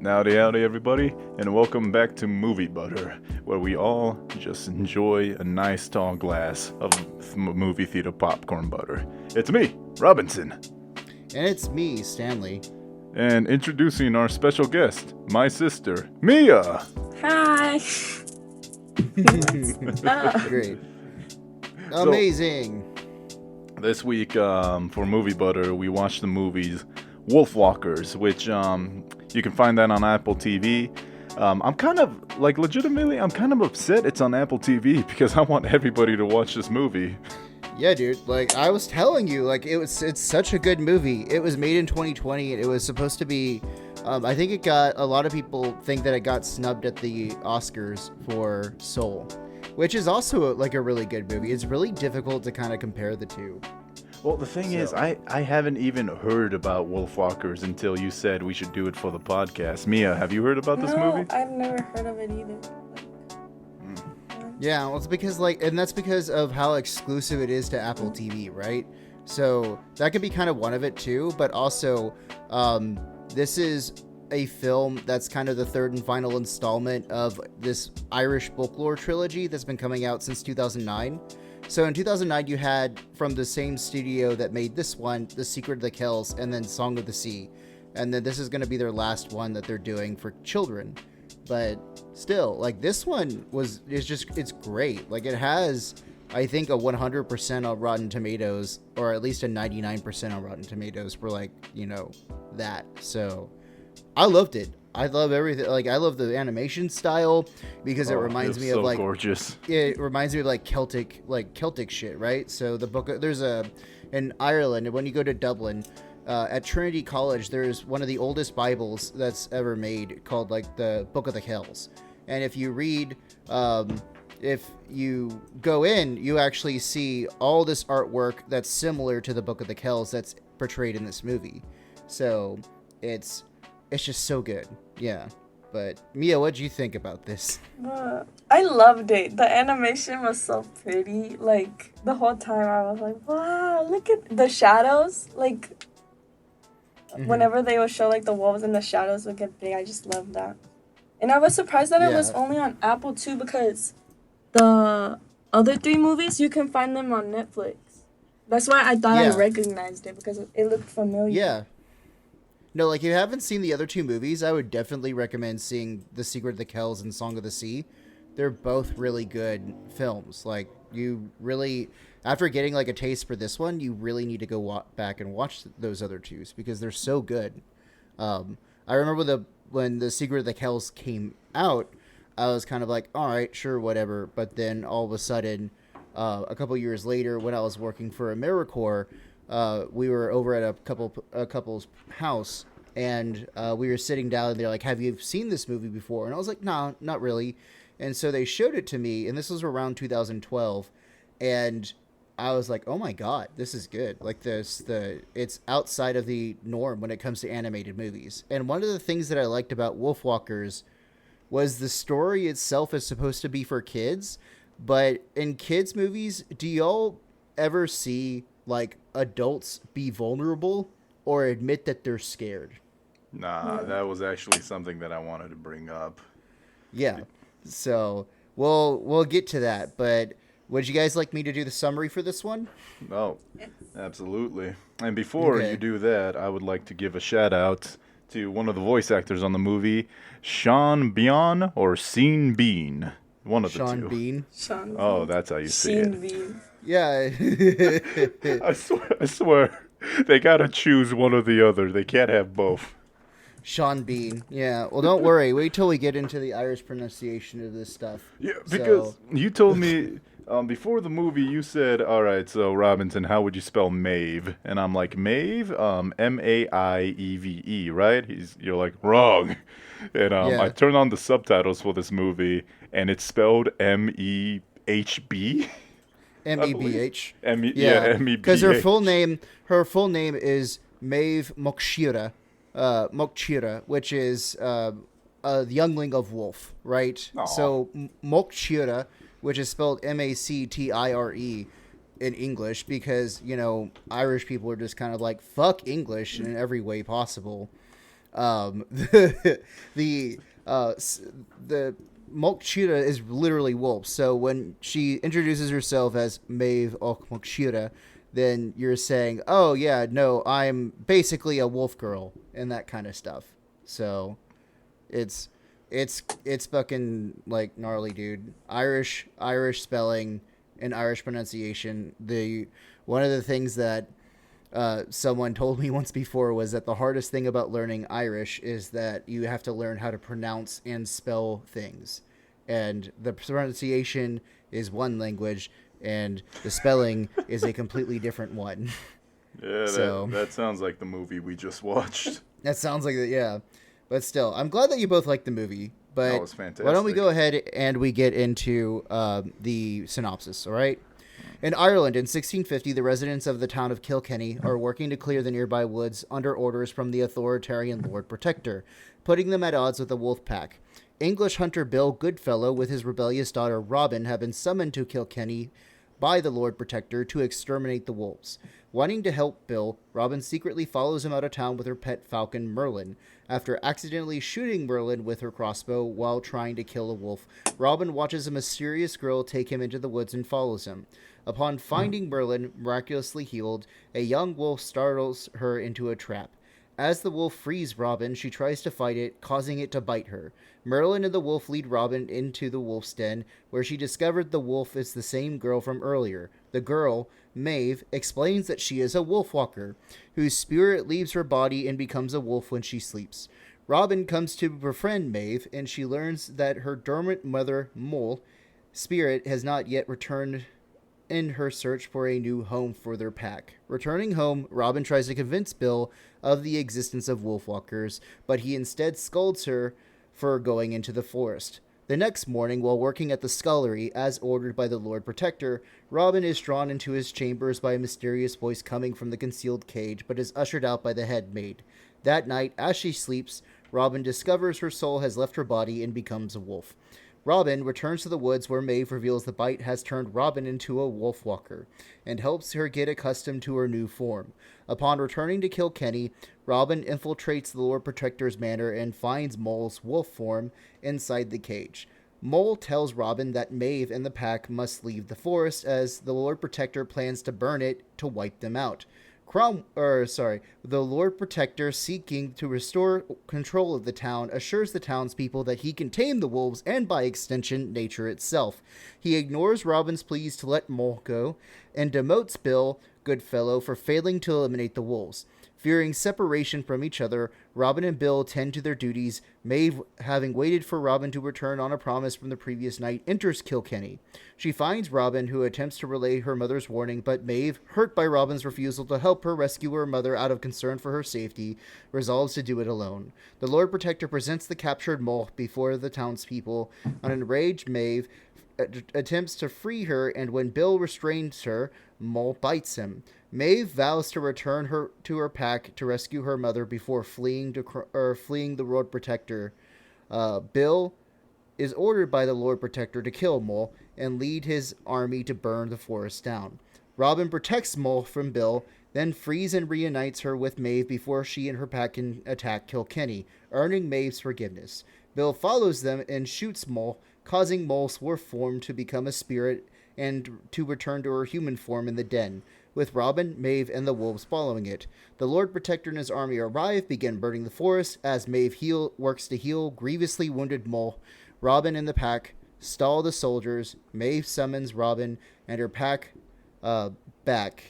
Howdy, everybody, and welcome back to Movie Butter, where we all just enjoy a nice tall glass of movie theater popcorn butter. It's me, Robinson. And it's me, Stanley. And introducing our special guest, my sister, Mia. Hi. Great. Amazing. So, this week, for Movie Butter, we watched the movies Wolfwalkers, which you can find that on Apple TV. I'm kind of upset it's on Apple TV because I want everybody to watch this movie. Yeah, dude. Like I was telling you, it's such a good movie. It was made in 2020. And it was supposed to be. I think it got a lot of people think that it got snubbed at the Oscars for Soul, which is also a really good movie. It's really difficult to kind of compare the two. Well, the thing is, I haven't even heard about Wolfwalkers until you said we should do it for the podcast. Mia, have you heard about this movie? No, I've never heard of it either. Yeah, well, it's because and that's because of how exclusive it is to Apple TV, right? So that could be kind of one of it too, but also, this is a film that's kind of the third and final installment of this Irish folklore trilogy that's been coming out since 2009. So in 2009, you had from the same studio that made this one, The Secret of the Kells, and then Song of the Sea. And then this is going to be their last one that they're doing for children. But still, this one it's great. It has, I think, a 100% on Rotten Tomatoes, or at least a 99% on Rotten Tomatoes for that. So I loved it. I love everything. I love the animation style because it reminds me of gorgeous. It reminds me of Celtic shit, right? So there's in Ireland, when you go to Dublin, at Trinity College, there's one of the oldest Bibles that's ever made called the Book of the Kells. And if you read, if you go in, you actually see all this artwork that's similar to the Book of the Kells that's portrayed in this movie. So it's just so good. Yeah. But Mia, what do you think about this? I loved it. The animation was so pretty. The whole time I was like, wow, look at the shadows. Whenever they would show the wolves and the shadows would get big, I just loved that. And I was surprised that it was only on Apple too, because the other three movies, you can find them on Netflix. That's why I thought I recognized it, because it looked familiar. Yeah. No, if you haven't seen the other two movies, I would definitely recommend seeing The Secret of the Kells and Song of the Sea. They're both really good films. You really, after getting a taste for this one, you really need to go back and watch those other two because they're so good. I remember when The Secret of the Kells came out, I was kind of all right, sure, whatever. But then all of a sudden, a couple years later, when I was working for AmeriCorps, we were over at a couple's house, and we were sitting down, and they're like, have you seen this movie before? And I was like, no, not really. And so they showed it to me, and this was around 2012, and I was like, oh my God, this is good. It's outside of the norm when it comes to animated movies. And one of the things that I liked about Wolfwalkers was the story itself is supposed to be for kids, but in kids' movies, do y'all ever see adults be vulnerable or admit that they're scared? Nah, that was actually something that I wanted to bring up. Yeah. So we'll get to that, but would you guys like me to do the summary for this one? Oh, absolutely. And before you do that, I would like to give a shout out to one of the voice actors on the movie, Sean Bean or Sean Bean. One of the two. Sean Bean. Oh, that's how you say it. Bean. Yeah. I swear. They gotta choose one or the other. They can't have both. Sean Bean. Yeah. Well, don't worry. Wait till we get into the Irish pronunciation of this stuff. Yeah, because you told me before the movie, you said, all right, so Robinson, how would you spell Maeve? And I'm like, Maeve? Maieve, right? You're like, wrong. And I turned on the subtitles for this movie, and it's spelled Mehb. Mebh. Yeah, Mebh. Because her full name is Maeve Mochira, which is a youngling of wolf, right? Aww. So Mochira, which is spelled Mactire in English, because Irish people are just kind of fuck English in every way possible. The the Mokshira is literally wolf. So when she introduces herself as Maeve och Mokshira, then you're saying, oh yeah, no, I'm basically a wolf girl and that kind of stuff. So it's fucking like gnarly, dude. Irish spelling and Irish pronunciation. One of the things that someone told me once before was that the hardest thing about learning Irish is that you have to learn how to pronounce and spell things. And the pronunciation is one language, and the spelling is a completely different one. Yeah, that sounds like the movie we just watched. That sounds like it, yeah. But still, I'm glad that you both liked the movie. But that was fantastic. Why don't we go ahead and we get into the synopsis, all right? In Ireland, in 1650, the residents of the town of Kilkenny are working to clear the nearby woods under orders from the authoritarian Lord Protector, putting them at odds with the wolf pack. English hunter Bill Goodfellow with his rebellious daughter Robin have been summoned to Kilkenny by the Lord Protector to exterminate the wolves. Wanting to help Bill, Robin secretly follows him out of town with her pet falcon Merlin. After accidentally shooting Merlin with her crossbow while trying to kill a wolf, Robin watches a mysterious girl take him into the woods and follows him. Upon finding Merlin miraculously healed, a young wolf startles her into a trap. As the wolf frees Robin, she tries to fight it, causing it to bite her. Merlin and the wolf lead Robin into the wolf's den, where she discovered the wolf is the same girl from earlier. The girl, Maeve, explains that she is a wolfwalker, whose spirit leaves her body and becomes a wolf when she sleeps. Robin comes to befriend Maeve, and she learns that her dormant mother, Mole, spirit has not yet returned in her search for a new home for their pack. Returning home, Robin tries to convince Bill of the existence of wolfwalkers, but he instead scolds her for going into the forest. The next morning, while working at the scullery, as ordered by the Lord Protector, Robin is drawn into his chambers by a mysterious voice coming from the concealed cage, but is ushered out by the head maid. That night, as she sleeps, Robin discovers her soul has left her body and becomes a wolf. Robin returns to the woods where Maeve reveals the bite has turned Robin into a wolfwalker and helps her get accustomed to her new form. Upon returning to Kilkenny, Robin infiltrates the Lord Protector's manor and finds Mole's wolf form inside the cage. Mole tells Robin that Maeve and the pack must leave the forest as the Lord Protector plans to burn it to wipe them out. The Lord Protector, seeking to restore control of the town, assures the townspeople that he can tame the wolves and, by extension, nature itself. He ignores Robin's pleas to let Mole go and demotes Bill Goodfellow for failing to eliminate the wolves. Fearing separation from each other, Robin and Bill tend to their duties. Maeve, having waited for Robin to return on a promise from the previous night, enters Kilkenny. She finds Robin, who attempts to relay her mother's warning, but Maeve, hurt by Robin's refusal to help her rescue her mother out of concern for her safety, resolves to do it alone. The Lord Protector presents the captured Mole before the townspeople. An enraged Maeve attempts to free her, and when Bill restrains her, Mole bites him. Maeve vows to return her to her pack to rescue her mother before fleeing the Lord Protector. Bill is ordered by the Lord Protector to kill Mole and lead his army to burn the forest down. Robin protects Mole from Bill, then frees and reunites her with Maeve before she and her pack can attack Kilkenny, earning Maeve's forgiveness. Bill follows them and shoots Mole, causing Mole's wolf form to become a spirit and to return to her human form in the den, with Robin, Maeve, and the wolves following it. The Lord Protector and his army arrive, begin burning the forest, as Maeve works to heal grievously wounded Mole. Robin and the pack stall the soldiers. Maeve summons Robin and her pack back,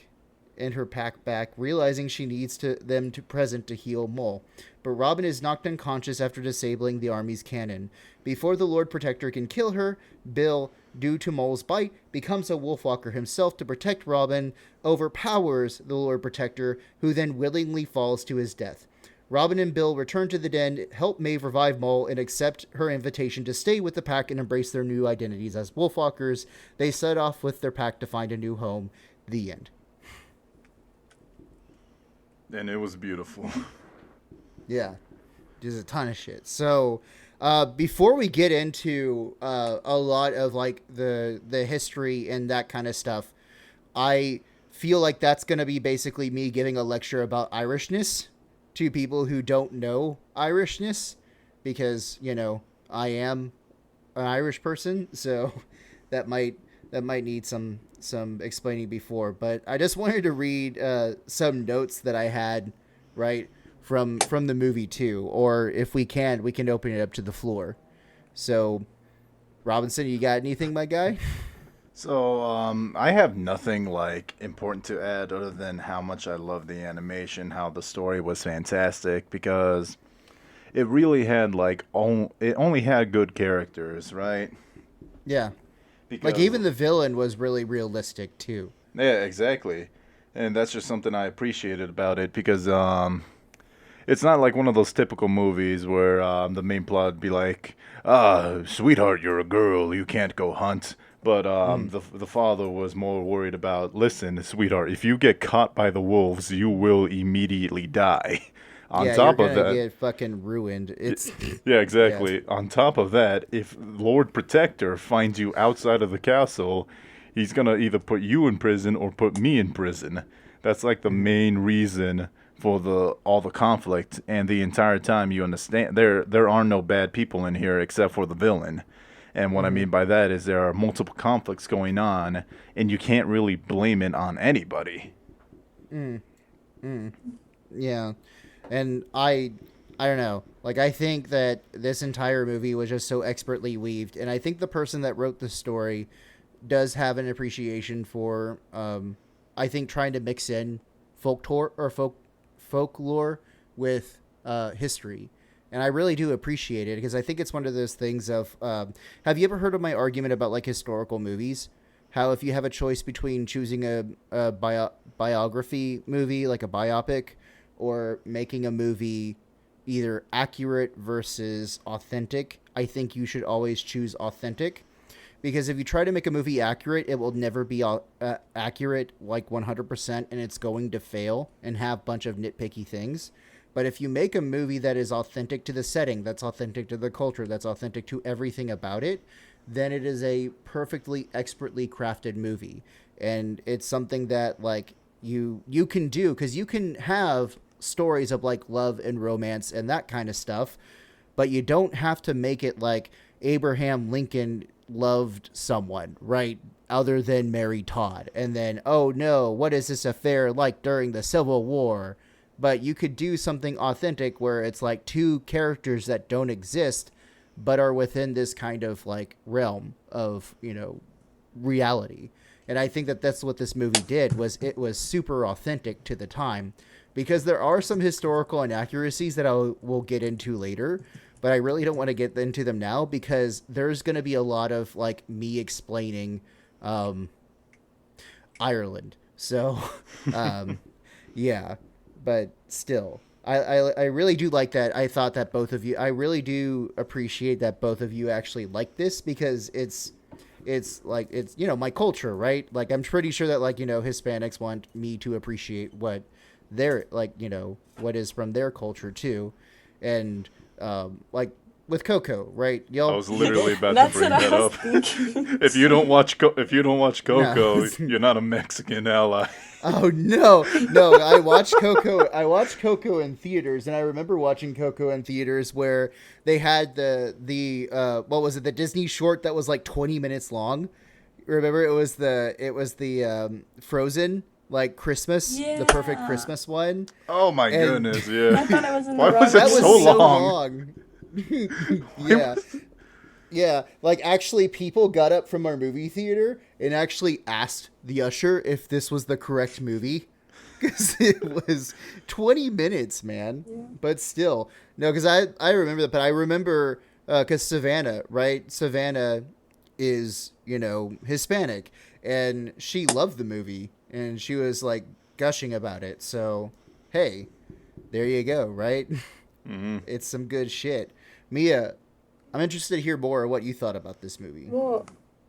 realizing she needs them present to heal Mole. But Robin is knocked unconscious after disabling the army's cannon. Before the Lord Protector can kill her, Bill, due to Mole's bite, becomes a wolfwalker himself to protect Robin, overpowers the Lord Protector, who then willingly falls to his death. Robin and Bill return to the den, help Maeve revive Mole, and accept her invitation to stay with the pack and embrace their new identities as wolfwalkers. They set off with their pack to find a new home. The end. And it was beautiful. Yeah, there's a ton of shit. So, before we get into a lot of like the history and that kind of stuff, I feel like that's gonna be basically me giving a lecture about Irishness to people who don't know Irishness, because I am an Irish person, so that might need some explaining before. But I just wanted to read some notes that I had right from the movie too, or if we can open it up to the floor. So, Robinson, you got anything, my guy? So, I have nothing like important to add other than how much I love the animation, how the story was fantastic, because it really had it only had good characters, right? Yeah. Because, like even the villain was really realistic too. Yeah, exactly. And that's just something I appreciated about it, because it's not like one of those typical movies where the main plot would be like, sweetheart, you're a girl, you can't go hunt. But the father was more worried about, listen, sweetheart, if you get caught by the wolves, you will immediately die. On top you're of gonna that, get fucking ruined. It's yeah, exactly. Yeah. On top of that, if Lord Protector finds you outside of the castle, he's gonna either put you in prison or put me in prison. That's like the main reason for all the conflict. And the entire time, you understand there are no bad people in here except for the villain. And what I mean by that is there are multiple conflicts going on, and you can't really blame it on anybody. Yeah. And I don't know. Like, I think that this entire movie was just so expertly weaved. And I think the person that wrote the story does have an appreciation for, I think, trying to mix in folklore with history. And I really do appreciate it, because I think it's one of those things of, have you ever heard of my argument about like historical movies? How if you have a choice between choosing a biography movie, like a biopic, or making a movie either accurate versus authentic, I think you should always choose authentic. Because if you try to make a movie accurate, it will never be accurate like 100%, and it's going to fail and have a bunch of nitpicky things. But if you make a movie that is authentic to the setting, that's authentic to the culture, that's authentic to everything about it, then it is a perfectly expertly crafted movie. And it's something that like you can do, because you can have stories of like love and romance and that kind of stuff, but you don't have to make it like Abraham Lincoln loved someone, right, other than Mary Todd, and then, oh no, what is this affair like during the Civil War? But you could do something authentic where it's like two characters that don't exist but are within this kind of like realm of reality. And I think that that's what this movie did, was it was super authentic to the time, because there are some historical inaccuracies that I will get into later, but I really don't want to get into them now, because there's going to be a lot of like me explaining Ireland. So, yeah, but still, I really do like that. I thought that both of you, I really do appreciate that both of you actually like this, because it's like, it's, my culture, right? Like, I'm pretty sure that like, Hispanics want me to appreciate what their, like, what is from their culture too. And, like with Coco, right? Y'all, I was literally about to bring that up. If you don't watch Coco, you're not a Mexican ally. Oh no. I watched Coco in theaters, and I remember watching Coco in theaters where they had the what was it, the Disney short that was like 20 minutes long. Remember, it was the Frozen, like Christmas, the perfect Christmas one. Oh my goodness, yeah. I thought it was in Why the was it so long? Yeah, like actually people got up from our movie theater and actually asked the usher if this was the correct movie, because it was 20 minutes, man. Yeah. But still, no, because I remember that, but I remember because Savannah, right? Savannah is, Hispanic, and she loved the movie, and she was like gushing about it. So, hey, there you go, right? Mm-hmm. It's some good shit. Mia, I'm interested to hear more of what you thought about this movie. Well,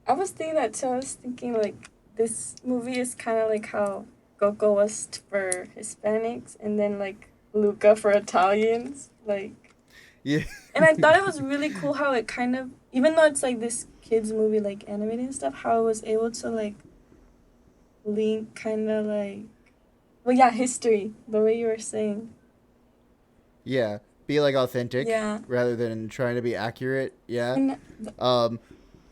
I was thinking that too. I was thinking like this movie is kind of like how Coco was for Hispanics, and then like Luca for Italians, like. Yeah. And I thought it was really cool how it kind of, even though it's like this kids movie, like animated and stuff, how it was able to like link kind of like, well, yeah, history, the way you were saying. Yeah, be like authentic. Yeah. Rather than trying to be accurate. Yeah.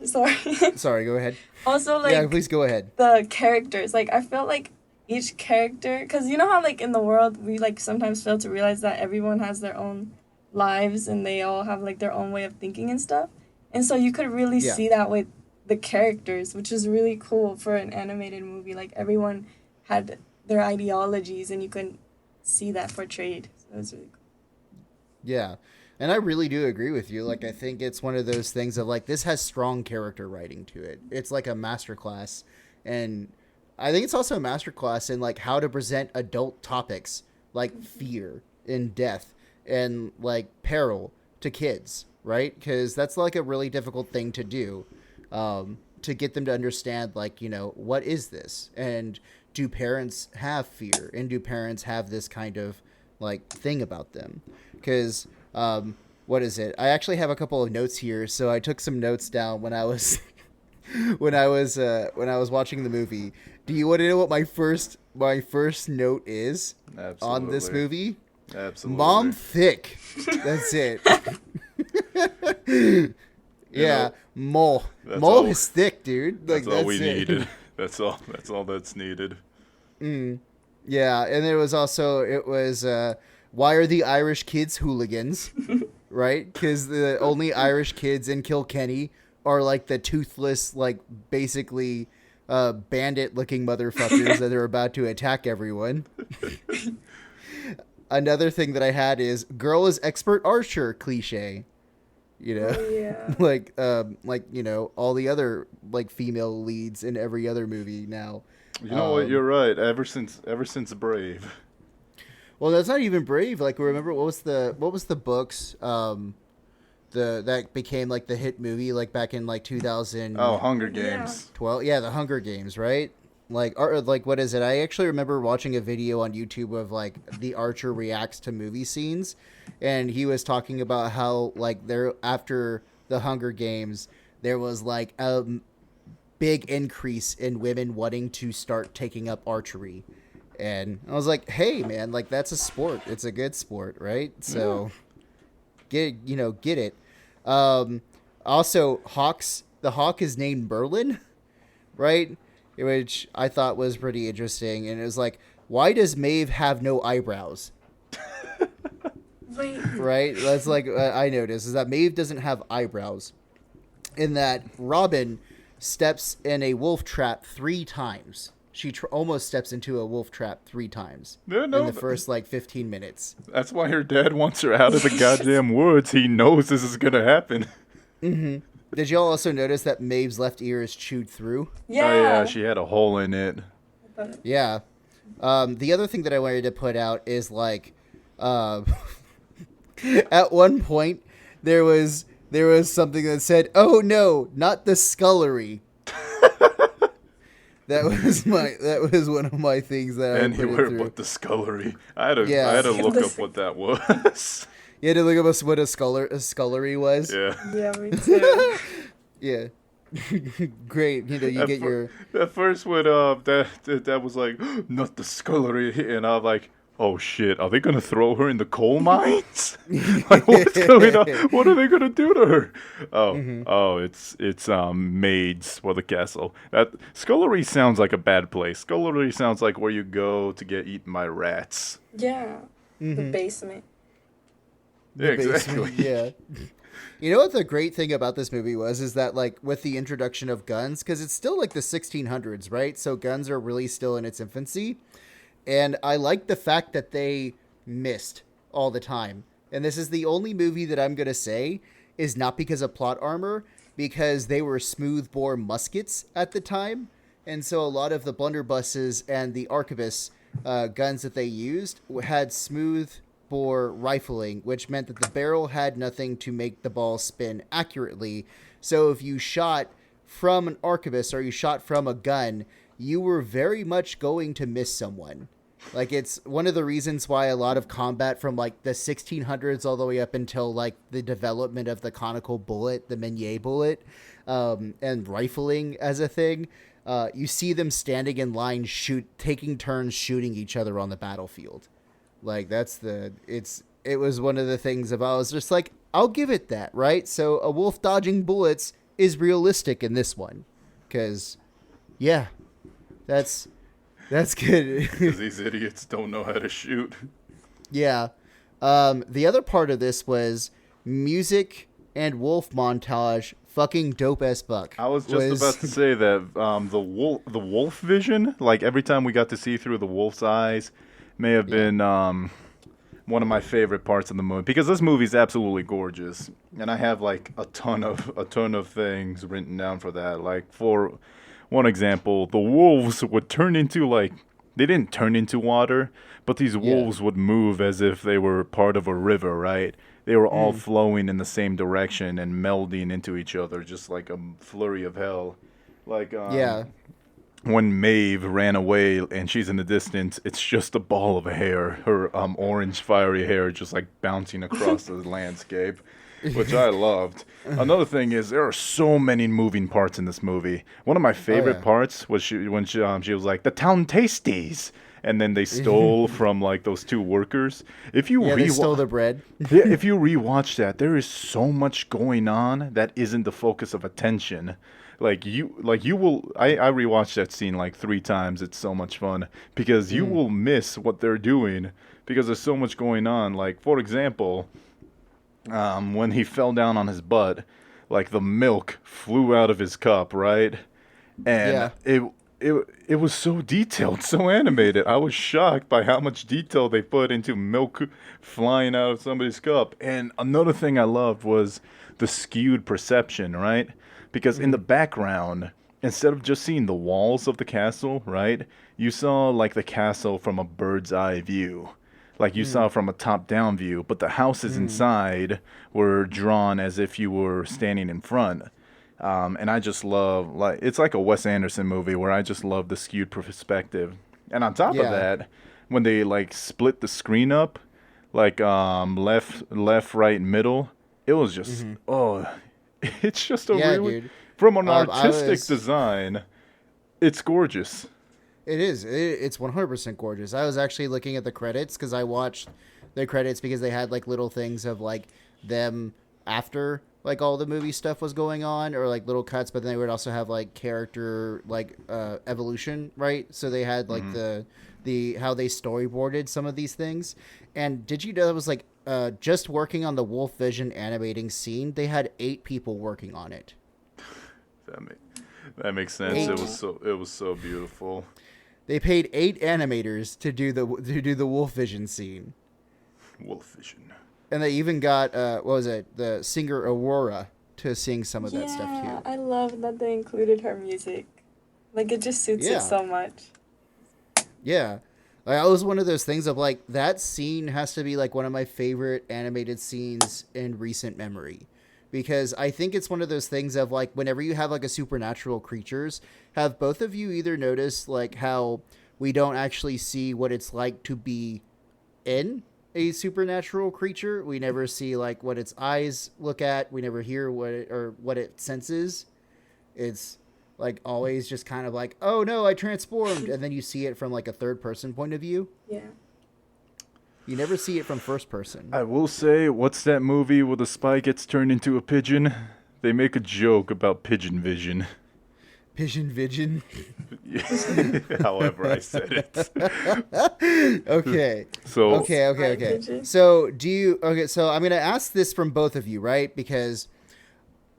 Sorry. Sorry, go ahead. Also, like, yeah, please go ahead. the characters. Like, I felt like each character, because you know how, like, in the world, we, like, sometimes fail to realize that everyone has their own lives and they all have, like, their own way of thinking and stuff. And so you could really see that with the characters, which is really cool for an animated movie. Like, everyone had their ideologies and you could see that portrayed. So it was really cool. Yeah. And I really do agree with you. Like, I think it's one of those things of, like, this has strong character writing to it. It's like a masterclass. And I think it's also a masterclass in, like, how to present adult topics like fear and death and, like, peril to kids, right? Because that's, like, a really difficult thing to do, to get them to understand, like, you know, what is this? And do parents have fear? And do parents have this kind of, like, thing about them? Because... what is it? I actually have a couple of notes here, so I took some notes down when I was when I was watching the movie. Do you want to know what my first note is on this movie? Absolutely. Mom thick. That's it. Yeah, Mole is thick, dude. Like, that's all we needed. That's all that's needed. Yeah, and it was why are the Irish kids hooligans? Right? Because the only Irish kids in Kilkenny are, like, the toothless, like, basically bandit-looking motherfuckers that are about to attack everyone. Another thing that I had is girl is expert archer cliche. You know? Oh, yeah. like, you know, all the other, like, female leads in every other movie now. You know what? You're right. Ever since Brave. Well, that's not even Brave. Like, remember what was the books that became, like, the hit movie, like, back in, like, 2000. Oh, Hunger Games. 12. Yeah, the Hunger Games, right? Like, what is it? I actually remember watching a video on YouTube of, like, the Archer reacts to movie scenes, and he was talking about how, like, there after the Hunger Games, there was, like, a big increase in women wanting to start taking up archery. And I was like, hey, man, like, that's a sport. It's a good sport, right? So get it. Also, the hawk is named Merlin, right? Which I thought was pretty interesting. And it was like, why does Maeve have no eyebrows? Wait. Right? That's like, I noticed, is that Maeve doesn't have eyebrows. And that Robin steps in a wolf trap 3 times. She almost steps into a wolf trap 3 times in the first, like, 15 minutes. That's why her dad wants her out of the goddamn woods. He knows this is going to happen. Mm-hmm. Did y'all also notice that Maeve's left ear is chewed through? Yeah. Oh, yeah, she had a hole in it. Yeah. The other thing that I wanted to put out is, like, at one point, there was something that said, oh, no, not the scullery. That was one of my things that I put through. But the scullery. I had to look up what that was. You had to look up what a scullery was? Yeah. Yeah, me too. Yeah. Great. You know, you get your... At first when that was like, not the scullery, and I'm like, oh shit, are they gonna throw her in the coal mines? Like, what's going on? What are they gonna do to her? Oh, it's maids for the castle. That scullery sounds like a bad place. Scullery sounds like where you go to get eaten by rats. Yeah. The basement. Yeah, exactly. Yeah. You know what the great thing about this movie was is that, like, with the introduction of guns, because it's still like the 1600s, right? So guns are really still in its infancy. And I like the fact that they missed all the time. And this is the only movie that I'm going to say is not because of plot armor, because they were smoothbore muskets at the time. And so a lot of the blunderbusses and the arquebus guns that they used had smoothbore rifling, which meant that the barrel had nothing to make the ball spin accurately. So if you shot from an arquebus or you shot from a gun, you were very much going to miss someone. Like, it's one of the reasons why a lot of combat from, like, the 1600s all the way up until, like, the development of the conical bullet, the Meunier bullet, and rifling as a thing, you see them standing in line taking turns shooting each other on the battlefield. Like, it's it was one of the things about, I was just like, I'll give it that, right? So a wolf dodging bullets is realistic in this one. Because, yeah, that's good. Because these idiots don't know how to shoot. Yeah. The other part of this was music and wolf montage. Fucking dope as fuck. I was just about to say that the wolf vision, like every time we got to see through the wolf's eyes, may have been one of my favorite parts of the movie, because this movie is absolutely gorgeous, and I have like a ton of things written down for that. Like, for one example, the wolves would turn into, like, they didn't turn into water, but these wolves would move as if they were part of a river, right? They were all flowing in the same direction and melding into each other, just like a flurry of hell. Like, when Maeve ran away and she's in the distance, it's just a ball of hair, her orange fiery hair just like bouncing across the landscape, which I loved. Another thing is, there are so many moving parts in this movie. One of my favorite parts was when she was like, "The town tasties," and then they stole from like those two workers. If you they stole the bread. if you rewatch that, there is so much going on that isn't the focus of attention. I rewatched that scene like 3 times. It's so much fun because you will miss what they're doing because there's so much going on. Like, for example, when he fell down on his butt, like the milk flew out of his cup, right? And it was so detailed, so animated. I was shocked by how much detail they put into milk flying out of somebody's cup. And another thing I loved was the skewed perception, right? Because in the background, instead of just seeing the walls of the castle, right, you saw like the castle from a bird's eye view. Like you saw from a top-down view, but the houses inside were drawn as if you were standing in front. And I just love, like, it's like a Wes Anderson movie where I just love the skewed perspective. And on top of that, when they like split the screen up, like left, right, middle, it was just it's just a really, dude. from an artistic design, it's gorgeous. It is. It's 100% gorgeous. I was actually looking at the credits because I watched the credits because they had like little things of like them after like all the movie stuff was going on, or like little cuts, but then they would also have like character like evolution, right? So they had like the how they storyboarded some of these things. And did you know that was like just working on the Wolf Vision animating scene, they had 8 people working on it. That makes sense. 8. It was so beautiful. They paid 8 animators to do the Wolf Vision scene. Wolf Vision. And they even got what was it, the singer Aurora to sing some of that stuff too. I love that they included her music. Like, it just suits it so much. Yeah. Like, it was one of those things of like, that scene has to be like one of my favorite animated scenes in recent memory. Because I think it's one of those things of like, whenever you have like a supernatural creatures, have both of you either noticed like how we don't actually see what it's like to be in a supernatural creature? We never see like what its eyes look at. We never hear what it senses. It's like always just kind of like, oh no, I transformed. And then you see it from like a third person point of view. Yeah. You never see it from first person. I will say, what's that movie where the spy gets turned into a pigeon? They make a joke about pigeon vision. Pigeon vision? However I said it. Okay. So Okay. So so I'm going to ask this from both of you, right? Because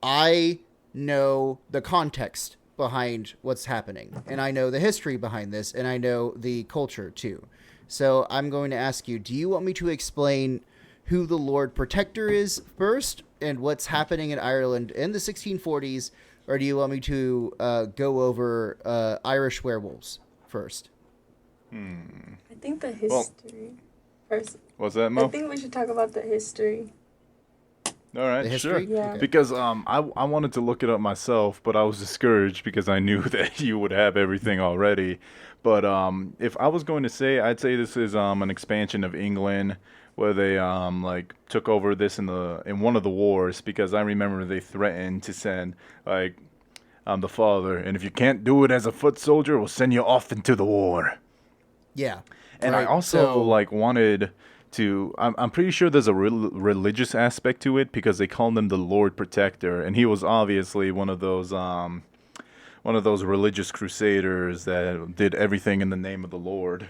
I know the context behind what's happening, and I know the history behind this, and I know the culture too. So I'm going to ask you, do you want me to explain who the Lord Protector is first and what's happening in Ireland in the 1640s, or do you want me to go over Irish werewolves first? I think the history first. What's that, Mo? I think we should talk about the history. All right, sure. Yeah. Okay. Because I wanted to look it up myself, but I was discouraged because I knew that you would have everything already. But if I was going to say, I'd say this is an expansion of England, where they like took over this in one of the wars, because I remember they threatened to send like the father, and if you can't do it as a foot soldier, we'll send you off into the war. Yeah. And I also like wanted I'm pretty sure there's a religious aspect to it because they called him the Lord Protector, and he was obviously one of those religious crusaders that did everything in the name of the Lord.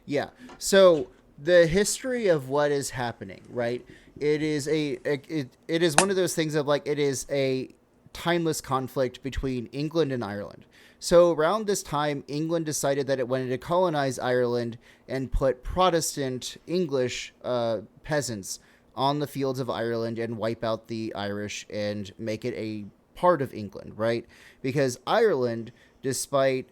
Yeah. So the history of what is happening, right? It is one of those things of like it is a timeless conflict between England and Ireland. So around this time, England decided that it wanted to colonize Ireland and put Protestant English peasants on the fields of Ireland and wipe out the Irish and make it a part of England, right? Because Ireland, despite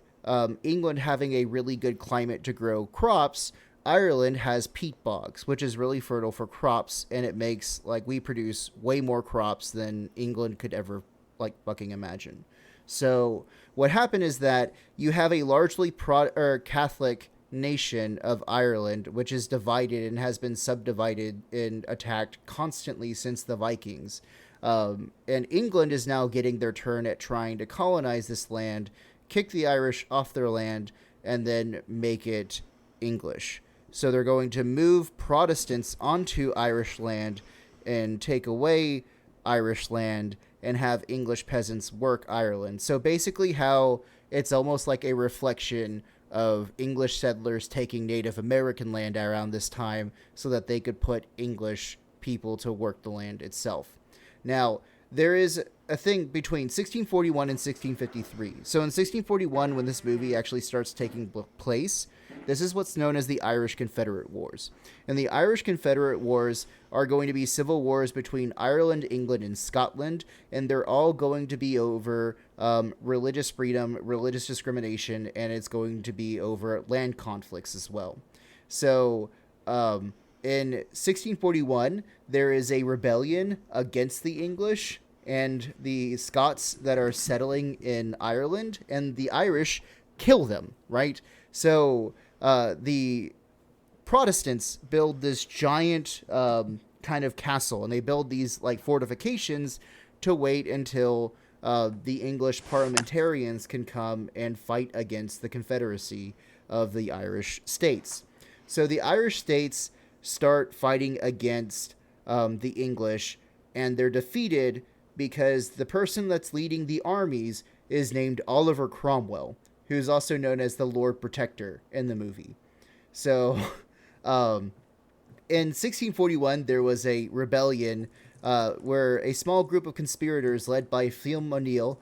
England having a really good climate to grow crops, Ireland has peat bogs, which is really fertile for crops, and it makes, like, we produce way more crops than England could ever, like, fucking imagine. So what happened is that you have a largely Catholic nation of Ireland, which is divided and has been subdivided and attacked constantly since the Vikings. And England is now getting their turn at trying to colonize this land, kick the Irish off their land, and then make it English. So they're going to move Protestants onto Irish land and take away Irish land and have English peasants work Ireland. So basically how it's almost like a reflection of English settlers taking Native American land around this time so that they could put English people to work the land itself. Now, there is a thing between 1641 and 1653. So in 1641, when this movie actually starts taking place, this is what's known as the Irish Confederate Wars. And the Irish Confederate Wars are going to be civil wars between Ireland, England, and Scotland, and they're all going to be over religious freedom, religious discrimination, and it's going to be over land conflicts as well. So in 1641, there is a rebellion against the English and the Scots that are settling in Ireland, and the Irish kill them, right? So the Protestants build this giant kind of castle, and they build these like fortifications to wait until the English parliamentarians can come and fight against the Confederacy of the Irish states. So the Irish states start fighting against the English, and they're defeated because the person that's leading the armies is named Oliver Cromwell, who's also known as the Lord Protector in the movie. So in 1641, there was a rebellion where a small group of conspirators led by Fialm O'Neill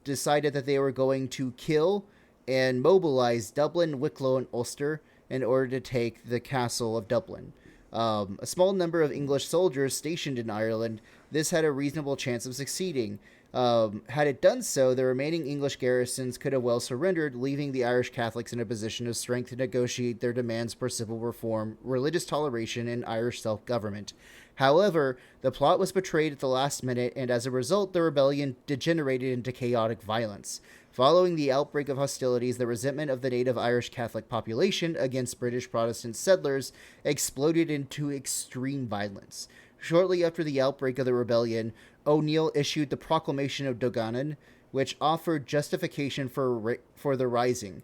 decided that they were going to kill and mobilize Dublin, Wicklow, and Ulster in order to take the castle of Dublin. A small number of English soldiers stationed in Ireland, this had a reasonable chance of succeeding. Had it done so, the remaining English garrisons could have well surrendered, leaving the Irish Catholics in a position of strength to negotiate their demands for civil reform, religious toleration, and Irish self-government. However, the plot was betrayed at the last minute, and as a result, the rebellion degenerated into chaotic violence. Following the outbreak of hostilities, the resentment of the native Irish Catholic population against British Protestant settlers exploded into extreme violence. Shortly after the outbreak of the rebellion, O'Neill issued the Proclamation of Doganan, which offered justification for the rising.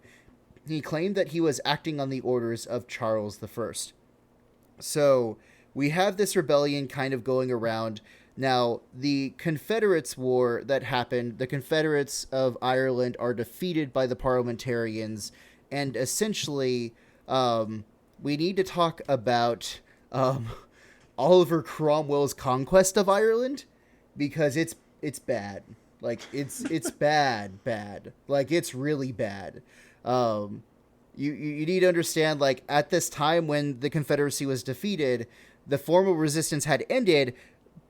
He claimed that he was acting on the orders of Charles I. So we have this rebellion kind of going around. Now, the Confederates War that happened, the Confederates of Ireland are defeated by the parliamentarians, and essentially, we need to talk about Oliver Cromwell's conquest of Ireland, because it's bad. Like, it's bad. Like, it's really bad. You need to understand, like, at this time when the Confederacy was defeated, the formal resistance had ended,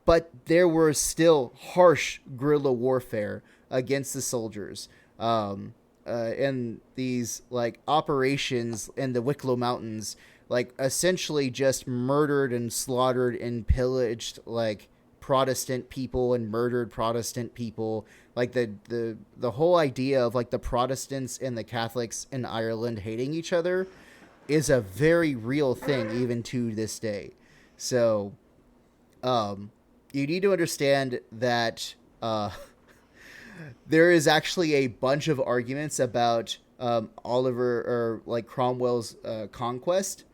but there were still harsh guerrilla warfare against the soldiers. And these, like, operations in the Wicklow Mountains, like, essentially just murdered and slaughtered and pillaged, like, Protestant people and murdered Protestant people. Like, the whole idea of, like, the Protestants and the Catholics in Ireland hating each other is a very real thing even to this day. So, you need to understand that there is actually a bunch of arguments about Cromwell's conquest,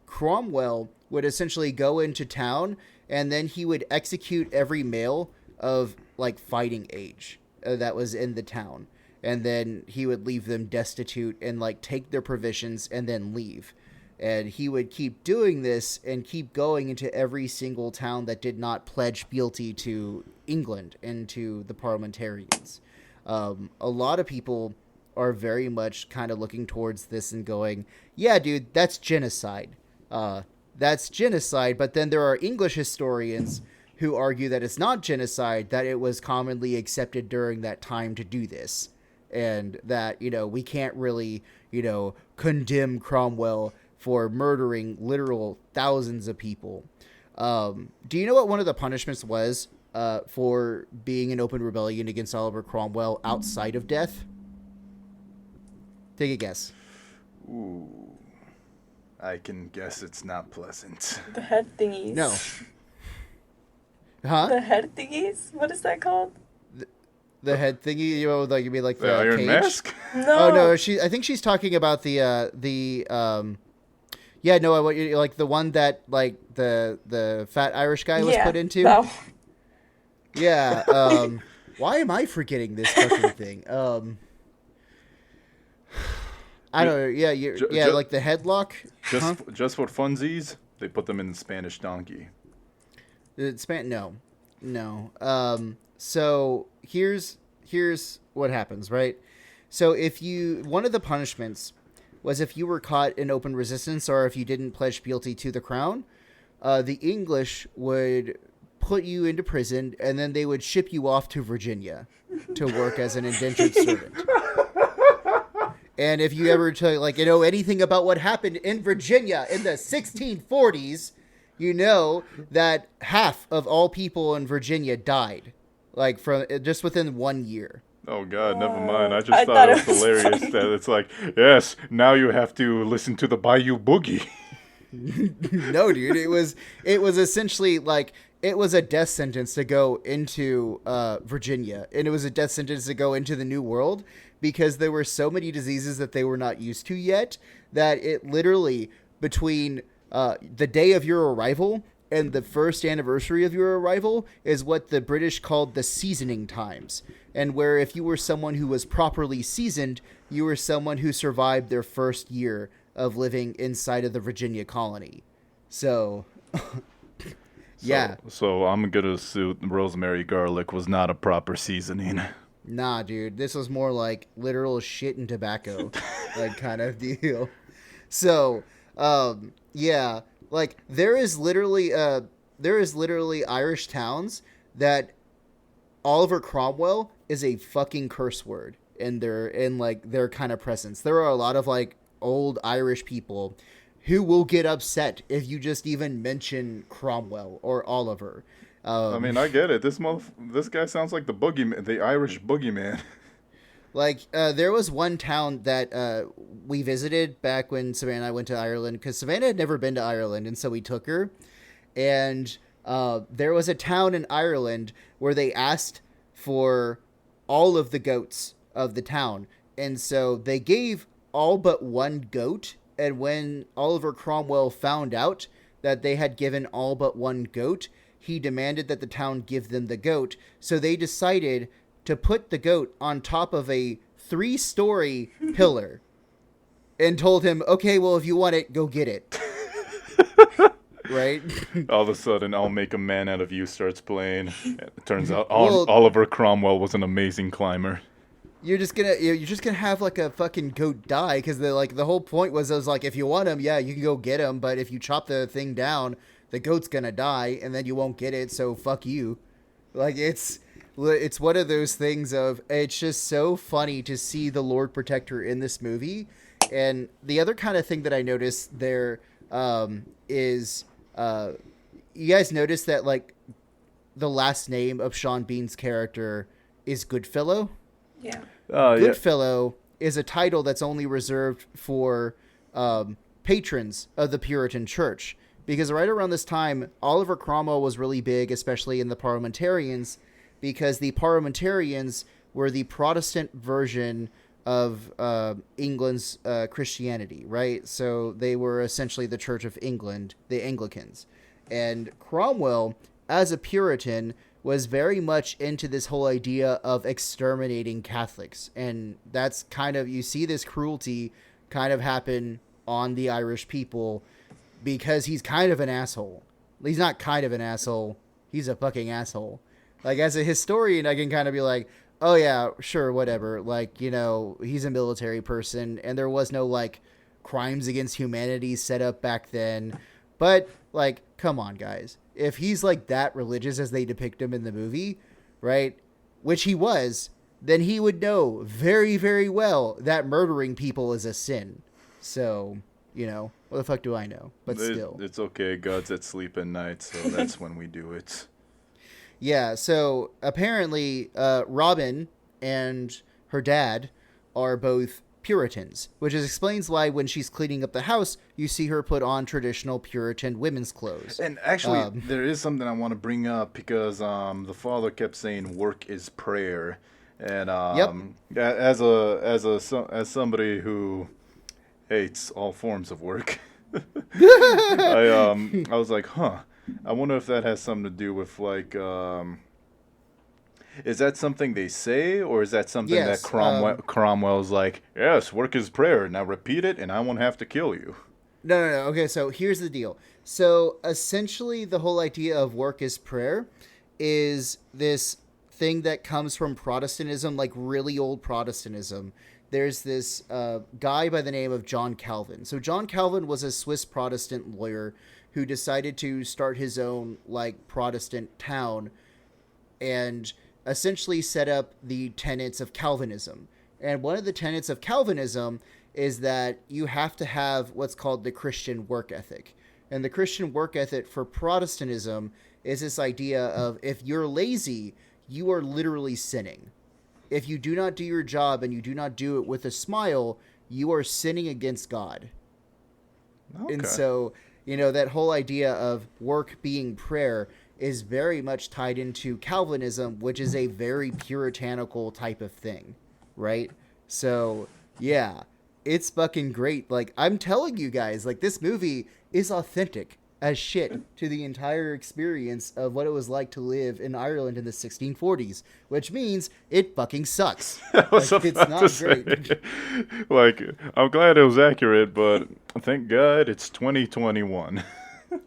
Cromwell would essentially go into town, and then he would execute every male of like fighting age that was in the town, and then he would leave them destitute and like take their provisions and then leave. And he would keep doing this and keep going into every single town that did not pledge fealty to England and to the parliamentarians. A lot of people are very much kind of looking towards this and going, yeah, dude, that's genocide. That's genocide. But then there are English historians who argue that it's not genocide, that it was commonly accepted during that time to do this. And that, you know, we can't really, you know, condemn Cromwell for murdering literal thousands of people. Do you know what one of the punishments was for being in open rebellion against Oliver Cromwell outside of death? Take a guess. Ooh. I can guess it's not pleasant. The head thingies. No. Huh? The head thingies? What is that called? The head thingy, you know, like you mean like The Iron cage? Mask? No. Oh no, I think she's talking about yeah, no, like the one that like the fat Irish guy was put into. That one. Yeah. Why am I forgetting this fucking thing? I don't know. Yeah, like the headlock. Just for funsies, they put them in the Spanish donkey. No. So here's what happens, right? So one of the punishments was if you were caught in open resistance or if you didn't pledge fealty to the crown, the English would put you into prison and then they would ship you off to Virginia to work as an indentured servant. And if you ever know anything about what happened in Virginia in the 1640s, you know that half of all people in Virginia died, like from just within 1 year. Oh God, never mind. I just thought it was hilarious that it's like, yes, now you have to listen to the Bayou Boogie. No, dude, it was essentially like it was a death sentence to go into Virginia, and it was a death sentence to go into the New World because there were so many diseases that they were not used to yet that it literally between the day of your arrival and the first anniversary of your arrival is what the British called the seasoning times. And where if you were someone who was properly seasoned, you were someone who survived their first year of living inside of the Virginia colony. So, yeah. So I'm going to assume rosemary garlic was not a proper seasoning. Nah, dude. This was more like literal shit and tobacco like kind of deal. So, yeah. Like, there is literally Irish towns that Oliver Cromwell is a fucking curse word in their kind of presence. There are a lot of like old Irish people who will get upset if you just even mention Cromwell or Oliver. I mean, I get it. This guy sounds like the Irish boogeyman. Like, there was one town that we visited back when Savannah and I went to Ireland, because Savannah had never been to Ireland, and so we took her. And there was a town in Ireland where they asked for all of the goats of the town. And so they gave all but one goat. And when Oliver Cromwell found out that they had given all but one goat, he demanded that the town give them the goat. So they decided to put the goat on top of a 3-story pillar and told him, okay, well, if you want it, go get it. Right? All of a sudden, I'll Make a Man Out of You starts playing. It turns out Oliver Cromwell was an amazing climber. You're just gonna have like a fucking goat die because the whole point was like, if you want him, yeah, you can go get him, but if you chop the thing down, the goat's gonna die and then you won't get it, so fuck you. Like, it's one of those things of, it's just so funny to see the Lord Protector in this movie. And the other kind of thing that I noticed there is you guys notice that like the last name of Sean Bean's character is Goodfellow? Yeah. Goodfellow is a title that's only reserved for patrons of the Puritan Church. Because right around this time, Oliver Cromwell was really big, especially in the parliamentarians, because the parliamentarians were the Protestant version of England's Christianity, right? So they were essentially the Church of England, the Anglicans. And Cromwell, as a Puritan, was very much into this whole idea of exterminating Catholics. And that's kind of, you see this cruelty kind of happen on the Irish people because he's kind of an asshole. He's not kind of an asshole. He's a fucking asshole. Like, as a historian, I can kind of be like, oh yeah, sure, whatever. Like, you know, he's a military person and there was no, like, crimes against humanity set up back then. But, like, come on, guys. If he's, like, that religious as they depict him in the movie, right, which he was, then he would know very, very well that murdering people is a sin. So, you know, what the fuck do I know? But still. It's okay. God's at sleep at night, so that's when we do it. Yeah, so apparently Robin and her dad are both Puritans, which explains why when she's cleaning up the house, you see her put on traditional Puritan women's clothes. And actually, there is something I want to bring up because the father kept saying work is prayer. And as somebody who hates all forms of work, I was like, I wonder if that has something to do with, like, is that something they say, or is that something that Cromwell's like, yes, work is prayer, now repeat it, and I won't have to kill you? No. Okay, so here's the deal. So, essentially, the whole idea of work is prayer is this thing that comes from Protestantism, like really old Protestantism. There's this guy by the name of John Calvin. So, John Calvin was a Swiss Protestant lawyer who decided to start his own, like, Protestant town and essentially set up the tenets of Calvinism. And one of the tenets of Calvinism is that you have to have what's called the Christian work ethic. And the Christian work ethic for Protestantism is this idea of if you're lazy, you are literally sinning. If you do not do your job and you do not do it with a smile, you are sinning against God. Okay. And so, you know, that whole idea of work being prayer is very much tied into Calvinism, which is a very puritanical type of thing, right? So, yeah, it's fucking great. Like, I'm telling you guys, like, this movie is authentic as shit to the entire experience of what it was like to live in Ireland in the 1640s, which means it fucking sucks. Like, it's not great. Like, I'm glad it was accurate, but thank God it's 2021.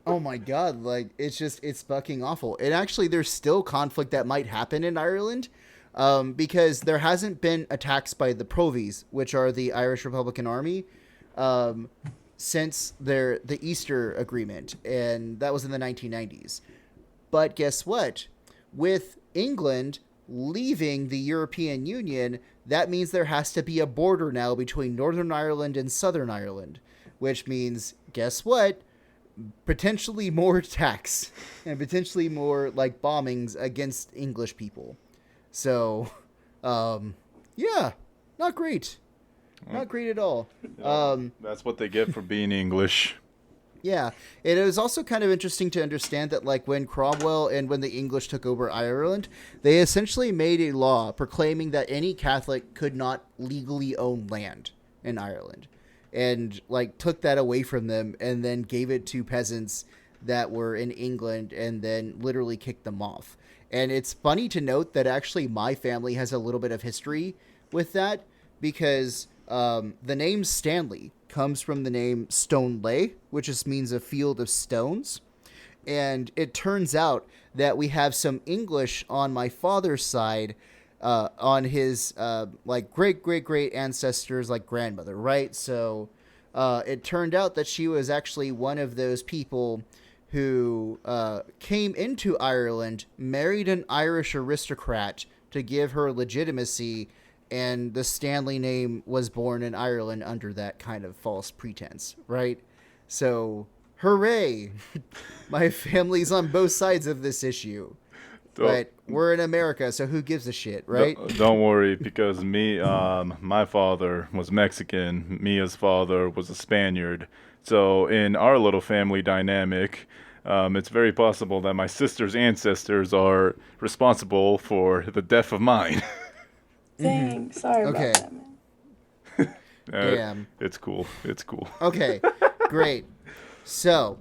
Oh my God, like, it's fucking awful. And actually, there's still conflict that might happen in Ireland because there hasn't been attacks by the Provies, which are the Irish Republican Army, since the Easter Agreement, and that was in the 1990s. But guess what? With England leaving the European Union, that means there has to be a border now between Northern Ireland and Southern Ireland, which means, guess what? Potentially more attacks and potentially more, like, bombings against English people. So, yeah, not great. Not great at all. That's what they get for being English. Yeah. It was also kind of interesting to understand that, like, when Cromwell and when the English took over Ireland, they essentially made a law proclaiming that any Catholic could not legally own land in Ireland. And, like, took that away from them and then gave it to peasants that were in England and then literally kicked them off. And it's funny to note that actually my family has a little bit of history with that because the name Stanley comes from the name Stoneleigh, which just means a field of stones. And it turns out that we have some English on my father's side on his, like, great-great-great ancestors, like, grandmother, right? So it turned out that she was actually one of those people who came into Ireland, married an Irish aristocrat to give her legitimacy, and the Stanley name was born in Ireland under that kind of false pretense, right? So, hooray! My family's on both sides of this issue. But we're in America, so who gives a shit, right? Don't worry, because my father was Mexican. Mia's father was a Spaniard. So in our little family dynamic, it's very possible that my sister's ancestors are responsible for the death of mine. Dang, sorry about that, man. Damn. It's cool. It's cool. Okay, great. So,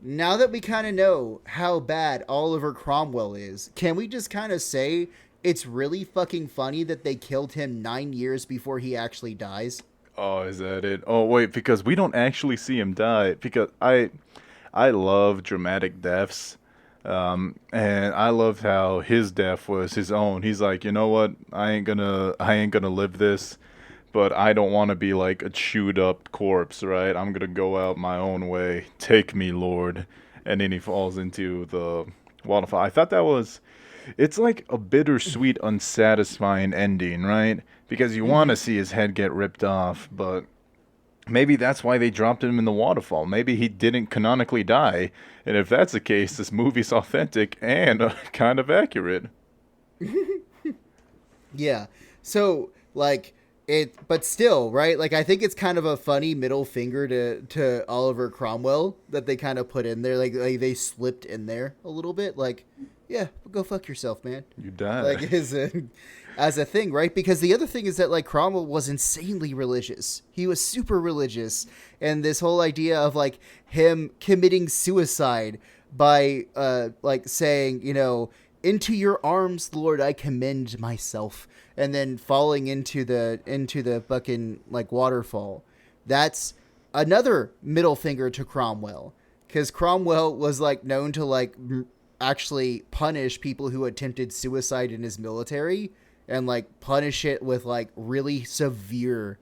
now that we kind of know how bad Oliver Cromwell is, can we just kind of say it's really fucking funny that they killed him 9 years before he actually dies? Oh, is that it? Oh, wait, because we don't actually see him die. Because I love dramatic deaths. And I loved how his death was his own. He's like, you know what? I ain't gonna live this, but I don't want to be like a chewed up corpse, right? I'm gonna go out my own way. Take me, Lord. And then he falls into the waterfall. I thought it's like a bittersweet, unsatisfying ending, right? Because you want to see his head get ripped off, but maybe that's why they dropped him in the waterfall. Maybe he didn't canonically die. And if that's the case, this movie's authentic and kind of accurate. Yeah. So, like, but still, right? Like, I think it's kind of a funny middle finger to Oliver Cromwell that they kind of put in there. Like they slipped in there a little bit. Like, yeah, go fuck yourself, man. You died. Like, as a thing, right? Because the other thing is that, like, Cromwell was insanely religious. He was super religious. And this whole idea of, like, him committing suicide by, like, saying, you know, into your arms, Lord, I commend myself. And then falling into the fucking, like, waterfall. That's another middle finger to Cromwell. Because Cromwell was, like, known to, like, actually punish people who attempted suicide in his military. And, like, punish it with, like, really severe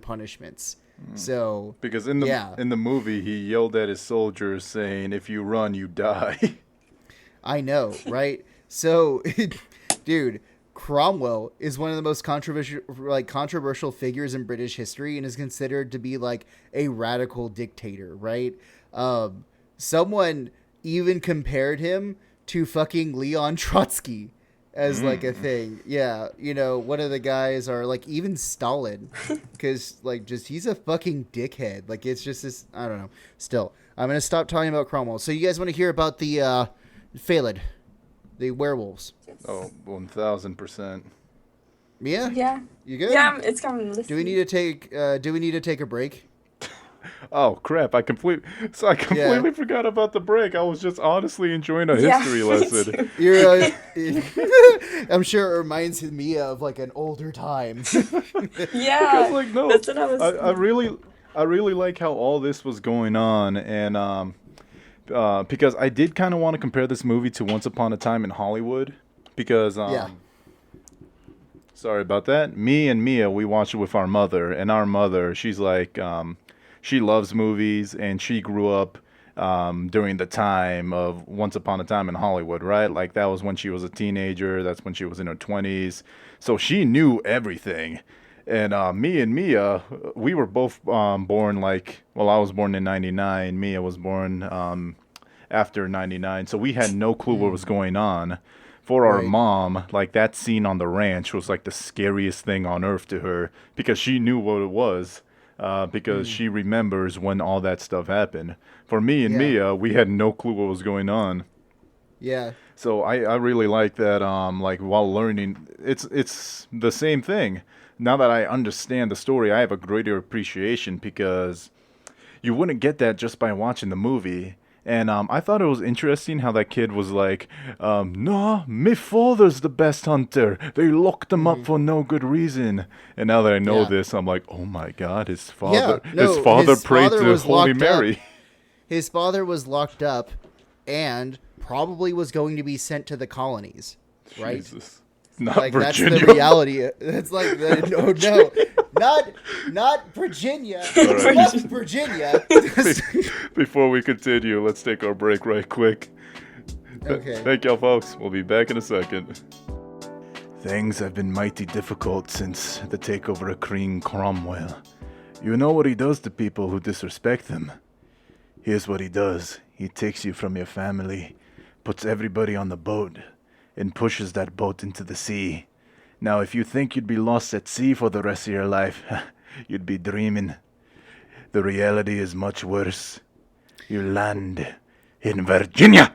punishments. So because in the movie he yelled at his soldiers saying, "If you run, you die." I know, right? So, dude, Cromwell is one of the most controversial figures in British history and is considered to be like a radical dictator, right? Someone even compared him to fucking Leon Trotsky as like a thing. Yeah, you know, one of the guys, are like even Stalin, because like just he's a fucking dickhead. Like it's just this, I don't know. Still, I'm gonna stop talking about Cromwell. So you guys want to hear about the Phalid, the werewolves? Oh, 1000%. Mia? Yeah. You good? Yeah, it's coming. Do we need to take a break? Oh crap! I completely forgot about the break. I was just honestly enjoying a history lesson. You're, I'm sure it reminds me of like an older time. Yeah, Because like no, that's what I was. I really like how all this was going on, and because I did kind of want to compare this movie to Once Upon a Time in Hollywood, because sorry about that. Me and Mia, we watched it with our mother, and our mother, she's like she loves movies, and she grew up during the time of Once Upon a Time in Hollywood, right? Like, that was when she was a teenager. That's when she was in her 20s. So she knew everything. And me and Mia, we were both born, like, well, I was born in 99. Mia was born after 99. So we had no clue what was going on. For our mom, like, that scene on the ranch was, like, the scariest thing on earth to her, because she knew what it was. Because she remembers when all that stuff happened. For me and Mia, we had no clue what was going on. Yeah. So I really like that. Like, while learning, it's the same thing. Now that I understand the story, I have a greater appreciation, because you wouldn't get that just by watching the movie. And I thought it was interesting how that kid was like, "No, my father's the best hunter. They locked him up for no good reason." And now that I know this, I'm like, "Oh my God, his father prayed to Holy Mary." His father was locked up, and probably was going to be sent to the colonies, right? Jesus. Not like Virginia. That's the reality. That's like not Virginia. Right. Not Virginia. Before we continue, let's take our break right quick. Okay. Thank y'all, folks. We'll be back in a second. Things have been mighty difficult since the takeover of King Cromwell. You know what he does to people who disrespect him? Here's what he does. He takes you from your family, puts everybody on the boat, and pushes that boat into the sea. Now, if you think you'd be lost at sea for the rest of your life, you'd be dreaming. The reality is much worse. You land in Virginia.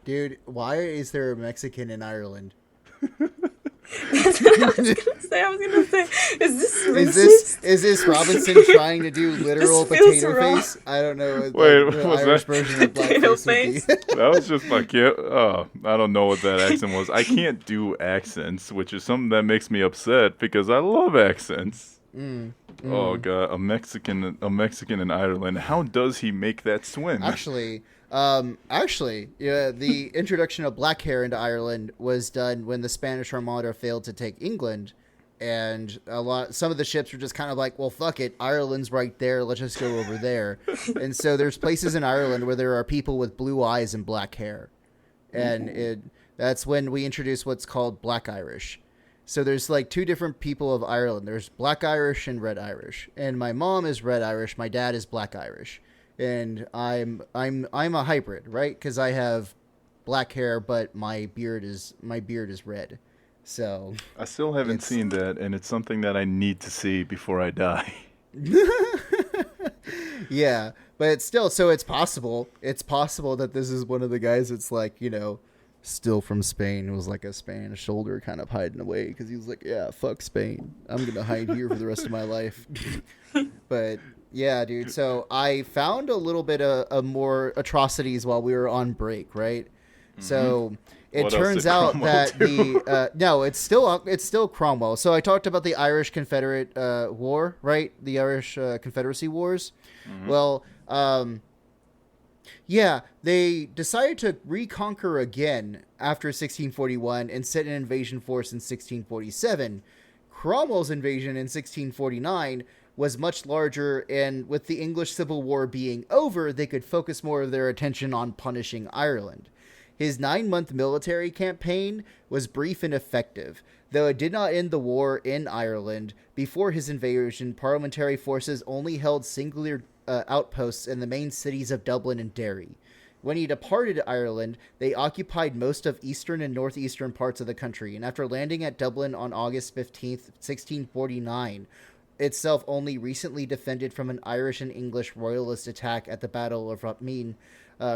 Dude, why is there a Mexican in Ireland? I was gonna say, is this racist? Is this Robinson trying to do literal potato face? I don't know. Wait, the was Irish that version of potato blackface? That was just my kid. Oh, I don't know what that accent was. I can't do accents, which is something that makes me upset because I love accents. Oh god, a Mexican in Ireland. How does he make that swim? Actually, yeah, the introduction of black hair into Ireland was done when the Spanish Armada failed to take England, and some of the ships were just kind of like, well, fuck it, Ireland's right there, let's just go over there. And so there's places in Ireland where there are people with blue eyes and black hair, and that's when we introduced what's called Black Irish. So there's like two different people of Ireland. There's Black Irish and Red Irish. And my mom is Red Irish. My dad is Black Irish. And I'm a hybrid, right? Because I have black hair, but my beard is red. So I still haven't seen that, and it's something that I need to see before I die. Yeah, but it's still, so it's possible. It's possible that this is one of the guys that's like, still from Spain. It was like a Spanish soldier kind of hiding away because he was like, yeah, fuck Spain. I'm going to hide here for the rest of my life. But yeah, dude. So I found a little bit of more atrocities while we were on break, right? Mm-hmm. So it turns out that no, it's still Cromwell. So I talked about the Irish Confederate War, right? The Irish Confederacy Wars. Mm-hmm. Well, yeah, they decided to reconquer again after 1641 and sent an invasion force in 1647. Cromwell's invasion in 1649 was much larger, and with the English Civil War being over, they could focus more of their attention on punishing Ireland. His 9-month military campaign was brief and effective. Though it did not end the war in Ireland, before his invasion, parliamentary forces only held singular outposts in the main cities of Dublin and Derry. When he departed Ireland, they occupied most of eastern and northeastern parts of the country, and after landing at Dublin on August 15th, 1649, itself only recently defended from an Irish and English royalist attack at the Battle of Rotmeen,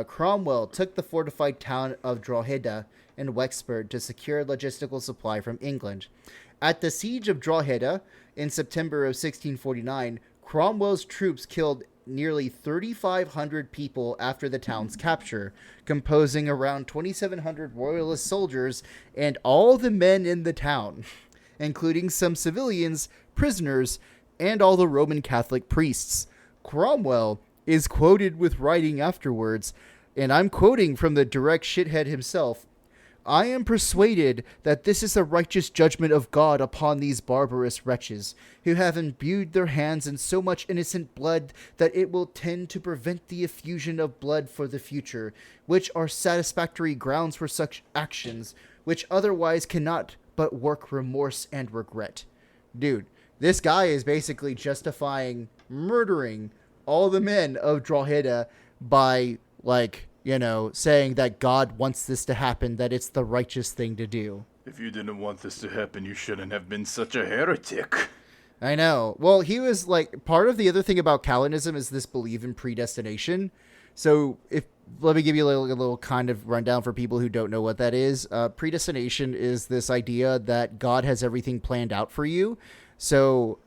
Cromwell took the fortified town of Drogheda in Wexford to secure logistical supply from England. At the siege of Drogheda in September of 1649, Cromwell's troops killed nearly 3,500 people after the town's capture, composing around 2,700 royalist soldiers and all the men in the town, including some civilians, prisoners, and all the Roman Catholic priests. Cromwell is quoted with writing afterwards, and I'm quoting from the direct shithead himself, "I am persuaded that this is a righteous judgment of God upon these barbarous wretches, who have imbued their hands in so much innocent blood that it will tend to prevent the effusion of blood for the future, which are satisfactory grounds for such actions, which otherwise cannot but work remorse and regret." Dude, this guy is basically justifying murdering all the men of Drogheda by, saying that God wants this to happen, that it's the righteous thing to do. If you didn't want this to happen, you shouldn't have been such a heretic. I know. Well, he was part of the other thing about Calvinism is this belief in predestination. So let me give you a little kind of rundown for people who don't know what that is. Predestination is this idea that God has everything planned out for you. So,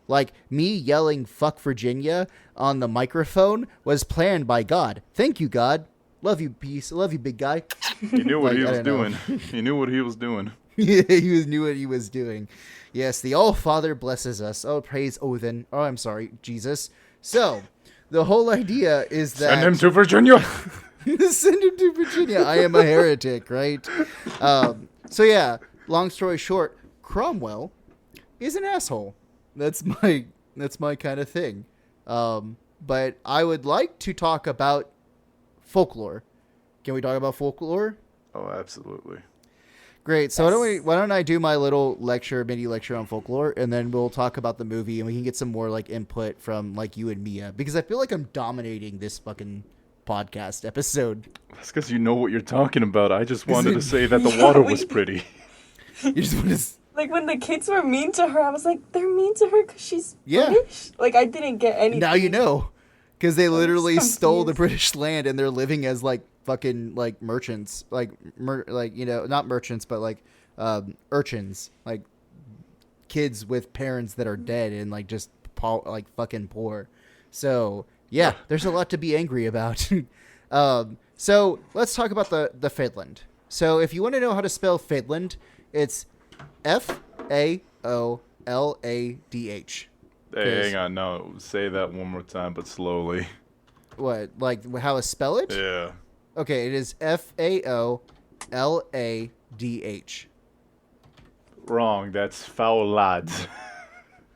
me yelling "fuck Virginia" on the microphone was planned by God. Thank you, God. Love you, peace. Love you, big guy. He knew what he was doing. He knew what he was doing. Yeah, he knew what he was doing. Yes, the All-Father blesses us. Oh, praise Odin. Oh, I'm sorry, Jesus. So, the whole idea is that... Send him to Virginia! Send him to Virginia. I am a heretic, right? So, yeah, long story short, Cromwell is an asshole. That's my kind of thing. But I would like to talk about folklore. Can we talk about folklore? Oh, absolutely. Great. So why don't I do my little mini lecture on folklore, and then we'll talk about the movie, and we can get some more input from you and Mia, because I feel like I'm dominating this fucking podcast episode. That's because you know what you're talking about. I just wanted to say that the water was pretty. You just want to... when the kids were mean to her, I was like, they're mean to her because she's British? I didn't get anything. Now you know. Because they literally stole the British land, and they're living as, fucking, merchants. Not merchants, but, urchins. kids with parents that are dead and like just like fucking poor. So yeah, there's a lot to be angry about. So let's talk about the Finland. So if you want to know how to spell Finland, it's Faoladh. Hey, hang on, no, say that one more time, but slowly. What, like how to spell it? Yeah. Okay, it is Faoladh. Wrong, that's Faoladh.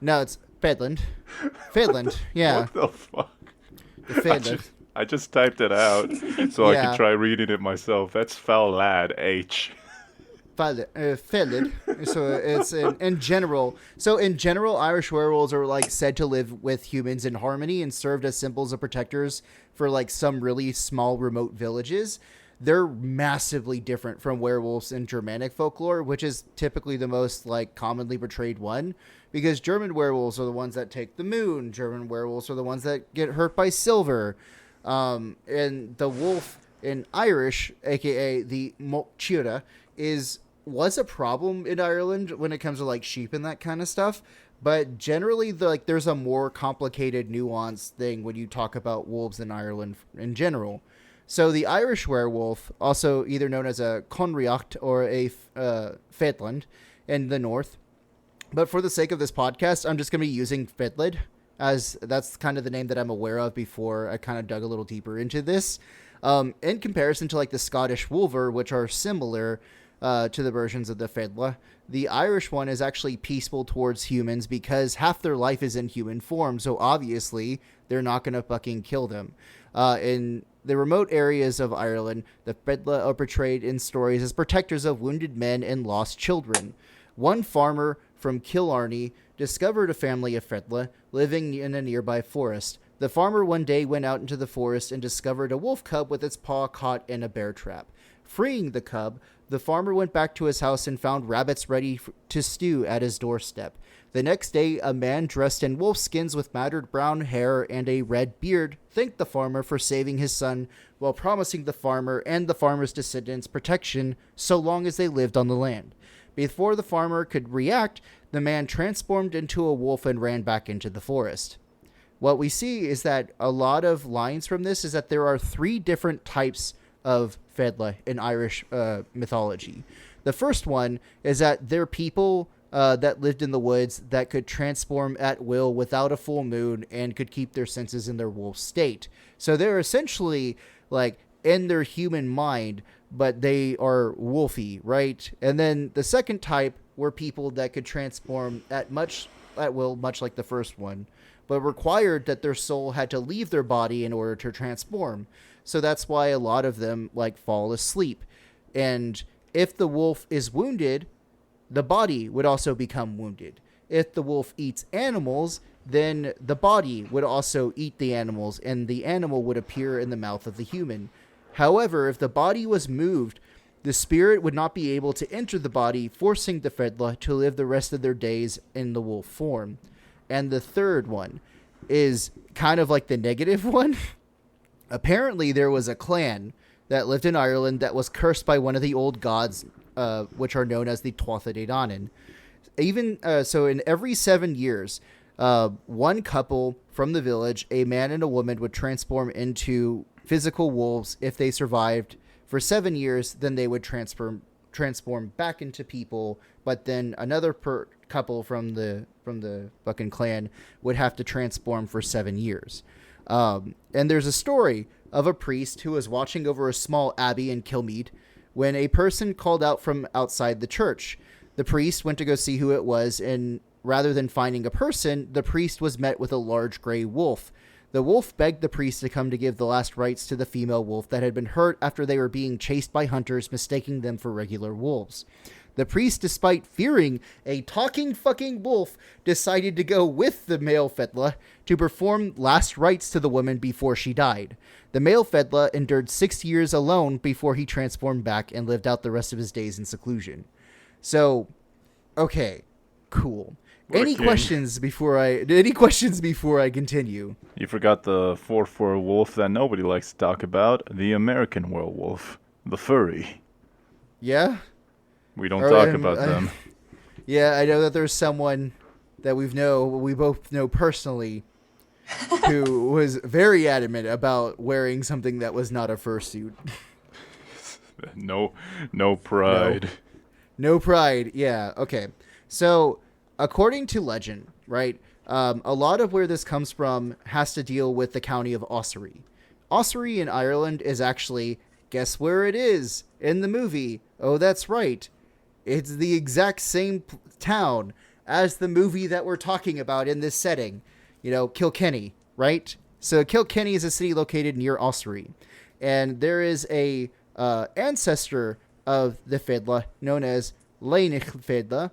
No, it's Finland. Finland, yeah. What the fuck? Finland. I just typed it out so I Yeah. could try reading it myself. That's Faolad, H. Finland. So it's in general. So in general, Irish werewolves are like said to live with humans in harmony and served as symbols of protectors for like some really small remote villages. They're massively different from werewolves in Germanic folklore, which is typically the most like commonly portrayed one, because German werewolves are the ones that take the moon. German werewolves are the ones that get hurt by silver. And the wolf in Irish, aka the Mochira, was a problem in Ireland when it comes to like sheep and that kind of stuff. But generally, there's a more complicated, nuanced thing when you talk about wolves in Ireland in general. So the Irish werewolf, also either known as a Conriacht or a Fetland in the north. But for the sake of this podcast, I'm just going to be using Fetland, as that's kind of the name that I'm aware of before I kind of dug a little deeper into this. In comparison to like the Scottish wolver, which are similar to the versions of the Fedla, the Irish one is actually peaceful towards humans because half their life is in human form, so obviously they're not going to fucking kill them. In the remote areas of Ireland, the Fedla are portrayed in stories as protectors of wounded men and lost children. One farmer from Killarney discovered a family of Fedla living in a nearby forest. The farmer one day went out into the forest and discovered a wolf cub with its paw caught in a bear trap. Freeing the cub, the farmer went back to his house and found rabbits ready to stew at his doorstep. The next day, a man dressed in wolf skins with matted brown hair and a red beard thanked the farmer for saving his son while promising the farmer and the farmer's descendants protection so long as they lived on the land. Before the farmer could react, the man transformed into a wolf and ran back into the forest. What we see is that a lot of lines from this is that there are 3 different types of Fedla in Irish mythology. The first one is that they're people that lived in the woods that could transform at will without a full moon and could keep their senses in their wolf state. So they're essentially like in their human mind, but they are wolfy, right? And then the second type were people that could transform at will, much like the first one, but required that their soul had to leave their body in order to transform. So that's why a lot of them like fall asleep. And if the wolf is wounded, the body would also become wounded. If the wolf eats animals, then the body would also eat the animals and the animal would appear in the mouth of the human. However, if the body was moved, the spirit would not be able to enter the body, forcing the Fedla to live the rest of their days in the wolf form. And the third one is kind of like the negative one. Apparently, there was a clan that lived in Ireland that was cursed by one of the old gods, which are known as the Tuatha De Danann. So in every 7 years, one couple from the village, a man and a woman, would transform into physical wolves. If they survived for 7 years, then they would transform back into people. But then another couple from the fucking clan would have to transform for 7 years. And there's a story of a priest who was watching over a small abbey in Kilmead when a person called out from outside the church. The priest went to go see who it was, and rather than finding a person, the priest was met with a large gray wolf. The wolf begged the priest to come to give the last rites to the female wolf that had been hurt after they were being chased by hunters, mistaking them for regular wolves. The priest, despite fearing a talking fucking wolf, decided to go with the male Fedla to perform last rites to the woman before she died. The male Fedla endured 6 years alone before he transformed back and lived out the rest of his days in seclusion. So, okay, cool. Any questions before I continue? You forgot the 4-4 wolf that nobody likes to talk about, the American werewolf, the furry. Yeah? We don't talk about them. Yeah, I know that there's someone that we both know personally who was very adamant about wearing something that was not a fursuit. No pride. No pride. Yeah. Okay. So, according to legend, right, a lot of where this comes from has to deal with the county of Ossory. Ossory in Ireland is actually, guess where it is in the movie? Oh, that's right. It's the exact same town as the movie that we're talking about in this setting. You know, Kilkenny, right? So Kilkenny is a city located near Ossory. And there is a ancestor of the Fedla known as Leinich Fedla,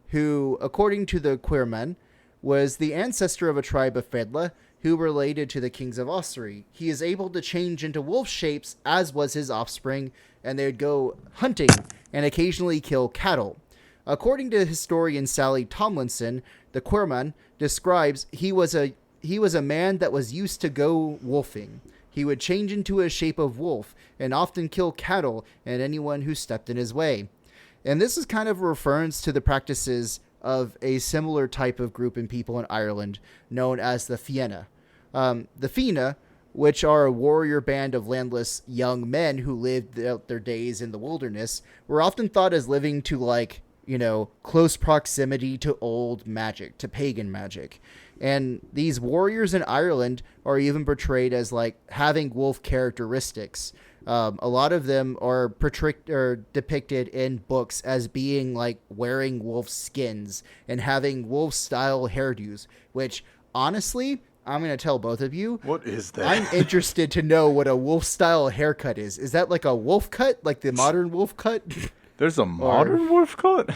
who, according to the Queerman, was the ancestor of a tribe of Fedla who related to the kings of Ossory. He is able to change into wolf shapes, as was his offspring, and they would go hunting and occasionally kill cattle. According to historian Sally Tomlinson, the Queerman describes he was a man that was used to go wolfing. He would change into a shape of wolf and often kill cattle and anyone who stepped in his way. And this is kind of a reference to the practices of a similar type of group in people in Ireland known as the Fianna. The Fianna, which are a warrior band of landless young men who lived out their days in the wilderness, were often thought as living to close proximity to old magic, to pagan magic. And these warriors in Ireland are even portrayed as having wolf characteristics. A lot of them are depicted in books as being wearing wolf skins and having wolf style hairdos, which honestly, I'm going to tell both of you. What is that? I'm interested to know what a wolf style haircut is. Is that like a wolf cut? Like the modern wolf cut? There's a modern wolf cut?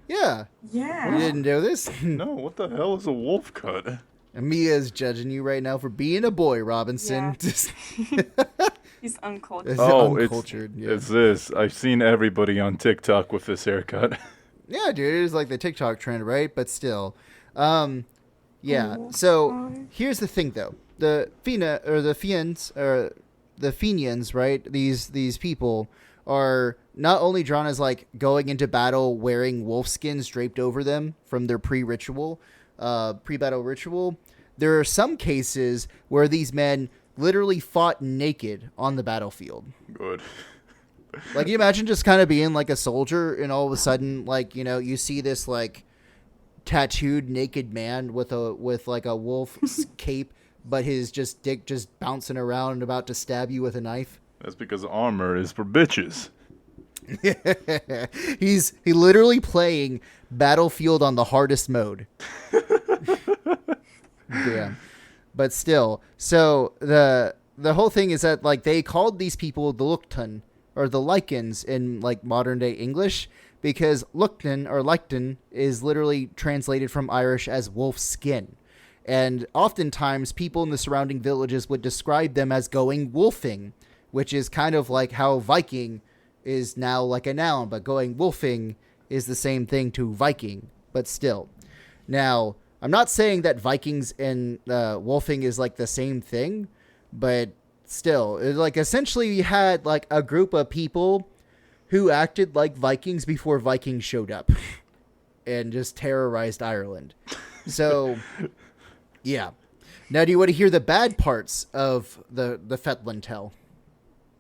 Yeah. Yeah. You didn't know this? No, what the hell is a wolf cut? And Mia's judging you right now for being a boy, Robinson. Yeah. He's uncultured. Uncultured. It's this. I've seen everybody on TikTok with this haircut. Yeah, dude, it is like the TikTok trend, right? But still. Yeah. So here's the thing, though. The Fenians, right? These people are not only drawn as going into battle wearing wolf skins draped over them from their pre-battle ritual. There are some cases where these men literally fought naked on the battlefield. Good. You imagine just kind of being a soldier and all of a sudden, you see this tattooed naked man with a wolf cape, but his dick just bouncing around and about to stab you with a knife. That's because armor is for bitches. He's literally playing Battlefield on the hardest mode. Yeah. But still, so the whole thing is that they called these people the Luchtun, or the Lycans in modern day English, because Luchtun or Lychton is literally translated from Irish as wolf skin. And oftentimes people in the surrounding villages would describe them as going wolfing, which is kind of like how Viking is now a noun, but going wolfing is the same thing to Viking, but still. Now, I'm not saying that Vikings and wolfing is the same thing, but still, essentially you had a group of people who acted like Vikings before Vikings showed up and just terrorized Ireland. So, yeah. Now, do you want to hear the bad parts of the Fetland tale?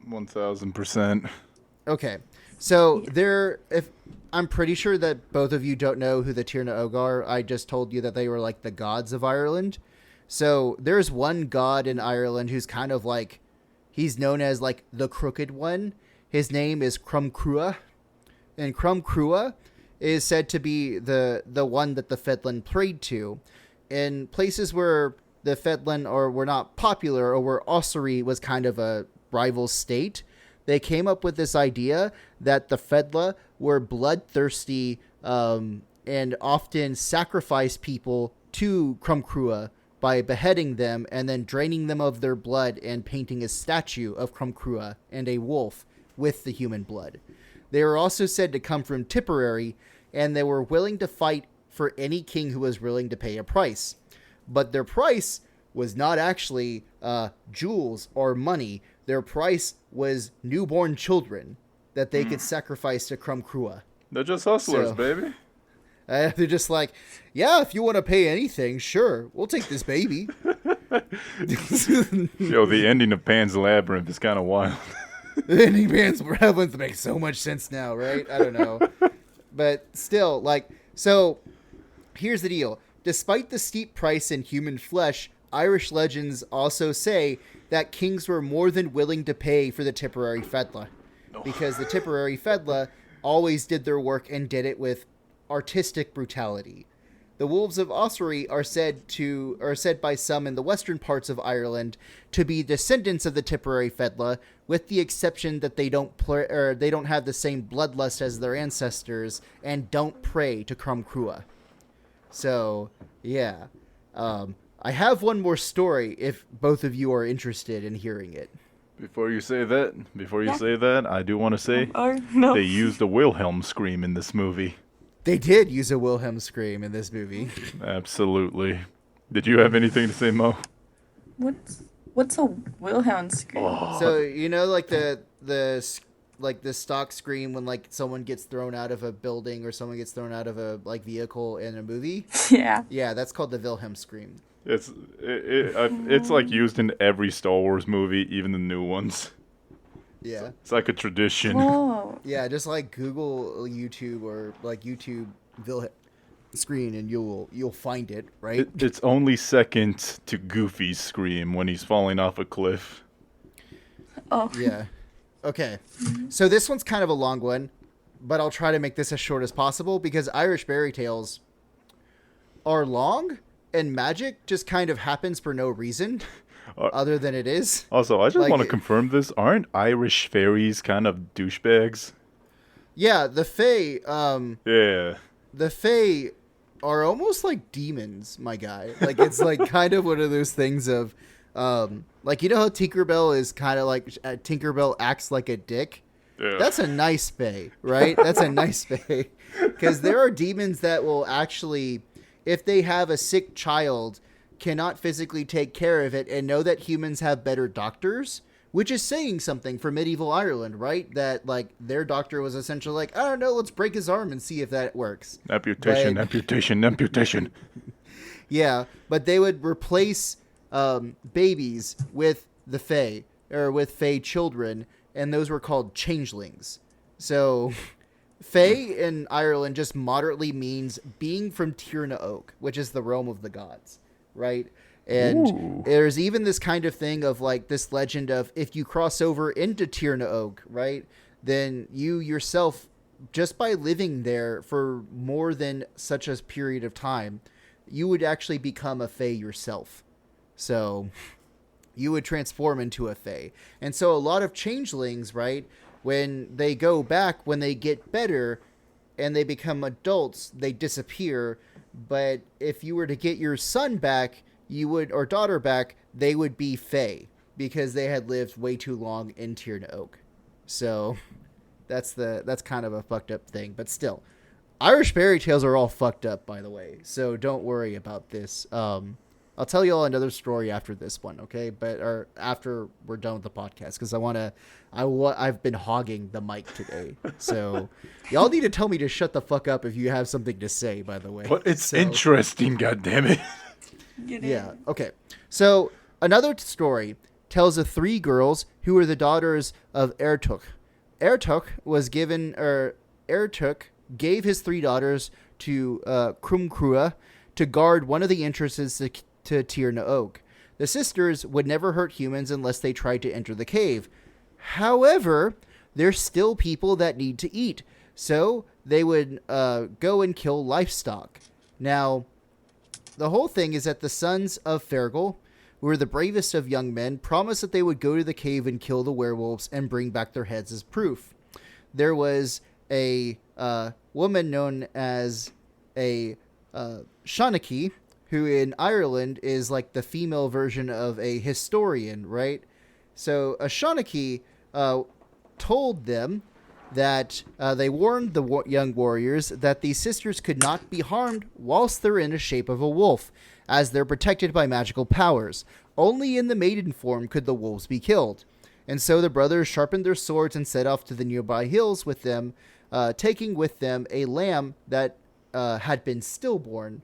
1000%. Okay. So I'm pretty sure that both of you don't know who the Tirna Og are. I just told you that they were the gods of Ireland. So there's one god in Ireland who's kind of he's known as the crooked one. His name is Crumcrua. And Crumcrua is said to be the one that the Fedland prayed to. In places where the Fedland were not popular, or where Ossory was kind of a rival state, they came up with this idea that the Fedla were bloodthirsty and often sacrificed people to Crumcrua by beheading them and then draining them of their blood and painting a statue of Crumcrua and a wolf with the human blood. They were also said to come from Tipperary, and they were willing to fight for any king who was willing to pay a price. But their price was not actually jewels or money. Their price was newborn children that they could sacrifice to Crumcrua. They're just hustlers, baby. They're just like, yeah, if you want to pay anything, sure, we'll take this baby. Yo, the ending of Pan's Labyrinth is kind of wild. The ending of Pan's Labyrinth makes so much sense now, right? I don't know. But still, like, so here's the deal. Despite the steep price in human flesh, Irish legends also say that kings were more than willing to pay for the Tipperary Fedla. Because the Tipperary Fedla always did their work and did it with artistic brutality. The wolves of Ossory are said by some in the western parts of Ireland to be descendants of the Tipperary Fedla, with the exception that they don't have the same bloodlust as their ancestors and don't pray to Cromwell. So, yeah. I have one more story if both of you are interested in hearing it. Before you say that, I do want to say no. they used the Wilhelm Scream in this movie. They did use a Wilhelm Scream in this movie. Absolutely. Did you have anything to say, Mo? What's a Wilhelm Scream? Oh. So you know, like the stock scream when like someone gets thrown out of a building or someone gets thrown out of a like vehicle in a movie. Yeah. Yeah, that's called the Wilhelm Scream. It's like used in every Star Wars movie, even the new ones. Yeah. It's like a tradition. Oh. Yeah, just like Google YouTube or like YouTube Wilhelm Scream and you'll find it, right? It's only second to Goofy's scream when he's falling off a cliff. Oh. Yeah. Okay. So this one's kind of a long one, but I'll try to make this as short as possible because Irish fairy tales are long and magic just kind of happens for no reason other than it is. Also, I just want to confirm this. Aren't Irish fairies kind of douchebags? Yeah, the Fae, Yeah. the Fae are almost like demons, my guy. Like, it's like kind of one of those things of, like, you know how Tinkerbell is kind of like, Tinkerbell acts like a dick? Yeah. That's a nice Fae, right? That's a nice Fae. Because there are demons that will actually, if they have a sick child, cannot physically take care of it and know that humans have better doctors, which is saying something for medieval Ireland, right? That, like, their doctor was essentially like, I don't know, let's break his arm and see if that works. Amputation. Yeah, but they would replace babies with the Fae, or with Fae children, and those were called changelings. So Fae in Ireland just moderately means being from Tir na Oak, which is the realm of the gods, right? And there's even this kind of thing of like this legend of if you cross over into Tir na Oak, right, then you yourself, just by living there for more than such a period of time, you would actually become a Fae yourself. So you would transform into a Fae. And so a lot of changelings, right, when they go back, when they get better and they become adults, they disappear. But if you were to get your son back, you would, or daughter back, they would be Fae because they had lived way too long in Tir na Oak. So that's kind of a fucked up thing. But still, Irish fairy tales are all fucked up, by the way. So don't worry about this. I'll tell you all another story after this one, okay? Or after we're done with the podcast, because I've been hogging the mic today. So y'all need to tell me to shut the fuck up if you have something to say, by the way. But it's interesting, goddammit. Yeah, okay. So another story tells of 3 girls who were the daughters of Ertok. Ertok gave his 3 daughters to Cromwell to guard one of the entrances to Tir na Oak. The sisters would never hurt humans unless they tried to enter the cave. However, there's still people that need to eat, so they would go and kill livestock. Now, the whole thing is that the Sons of Fargo, who were the bravest of young men, promised that they would go to the cave and kill the werewolves and bring back their heads as proof. There was a woman known as a Shanachie, who in Ireland is like the female version of a historian, right? So a Shanachie told them that they warned the young warriors that these sisters could not be harmed whilst they're in the shape of a wolf, as they're protected by magical powers. Only in the maiden form could the wolves be killed. And so the brothers sharpened their swords and set off to the nearby hills with them, taking with them a lamb that had been stillborn.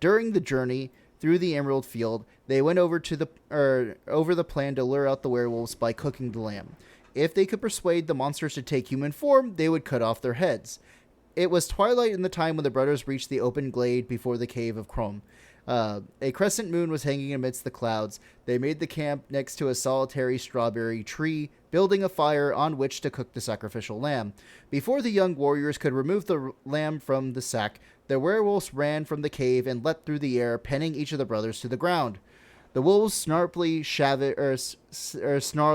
During the journey through the Emerald Field, they went over the plan to lure out the werewolves by cooking the lamb. If they could persuade the monsters to take human form, they would cut off their heads. It was twilight in the time when the brothers reached the open glade before the cave of Crom. A crescent moon was hanging amidst the clouds. They made the camp next to a solitary strawberry tree, building a fire on which to cook the sacrificial lamb. Before the young warriors could remove the lamb from the sack, the werewolves ran from the cave and leapt through the air, pinning each of the brothers to the ground. The wolves snarled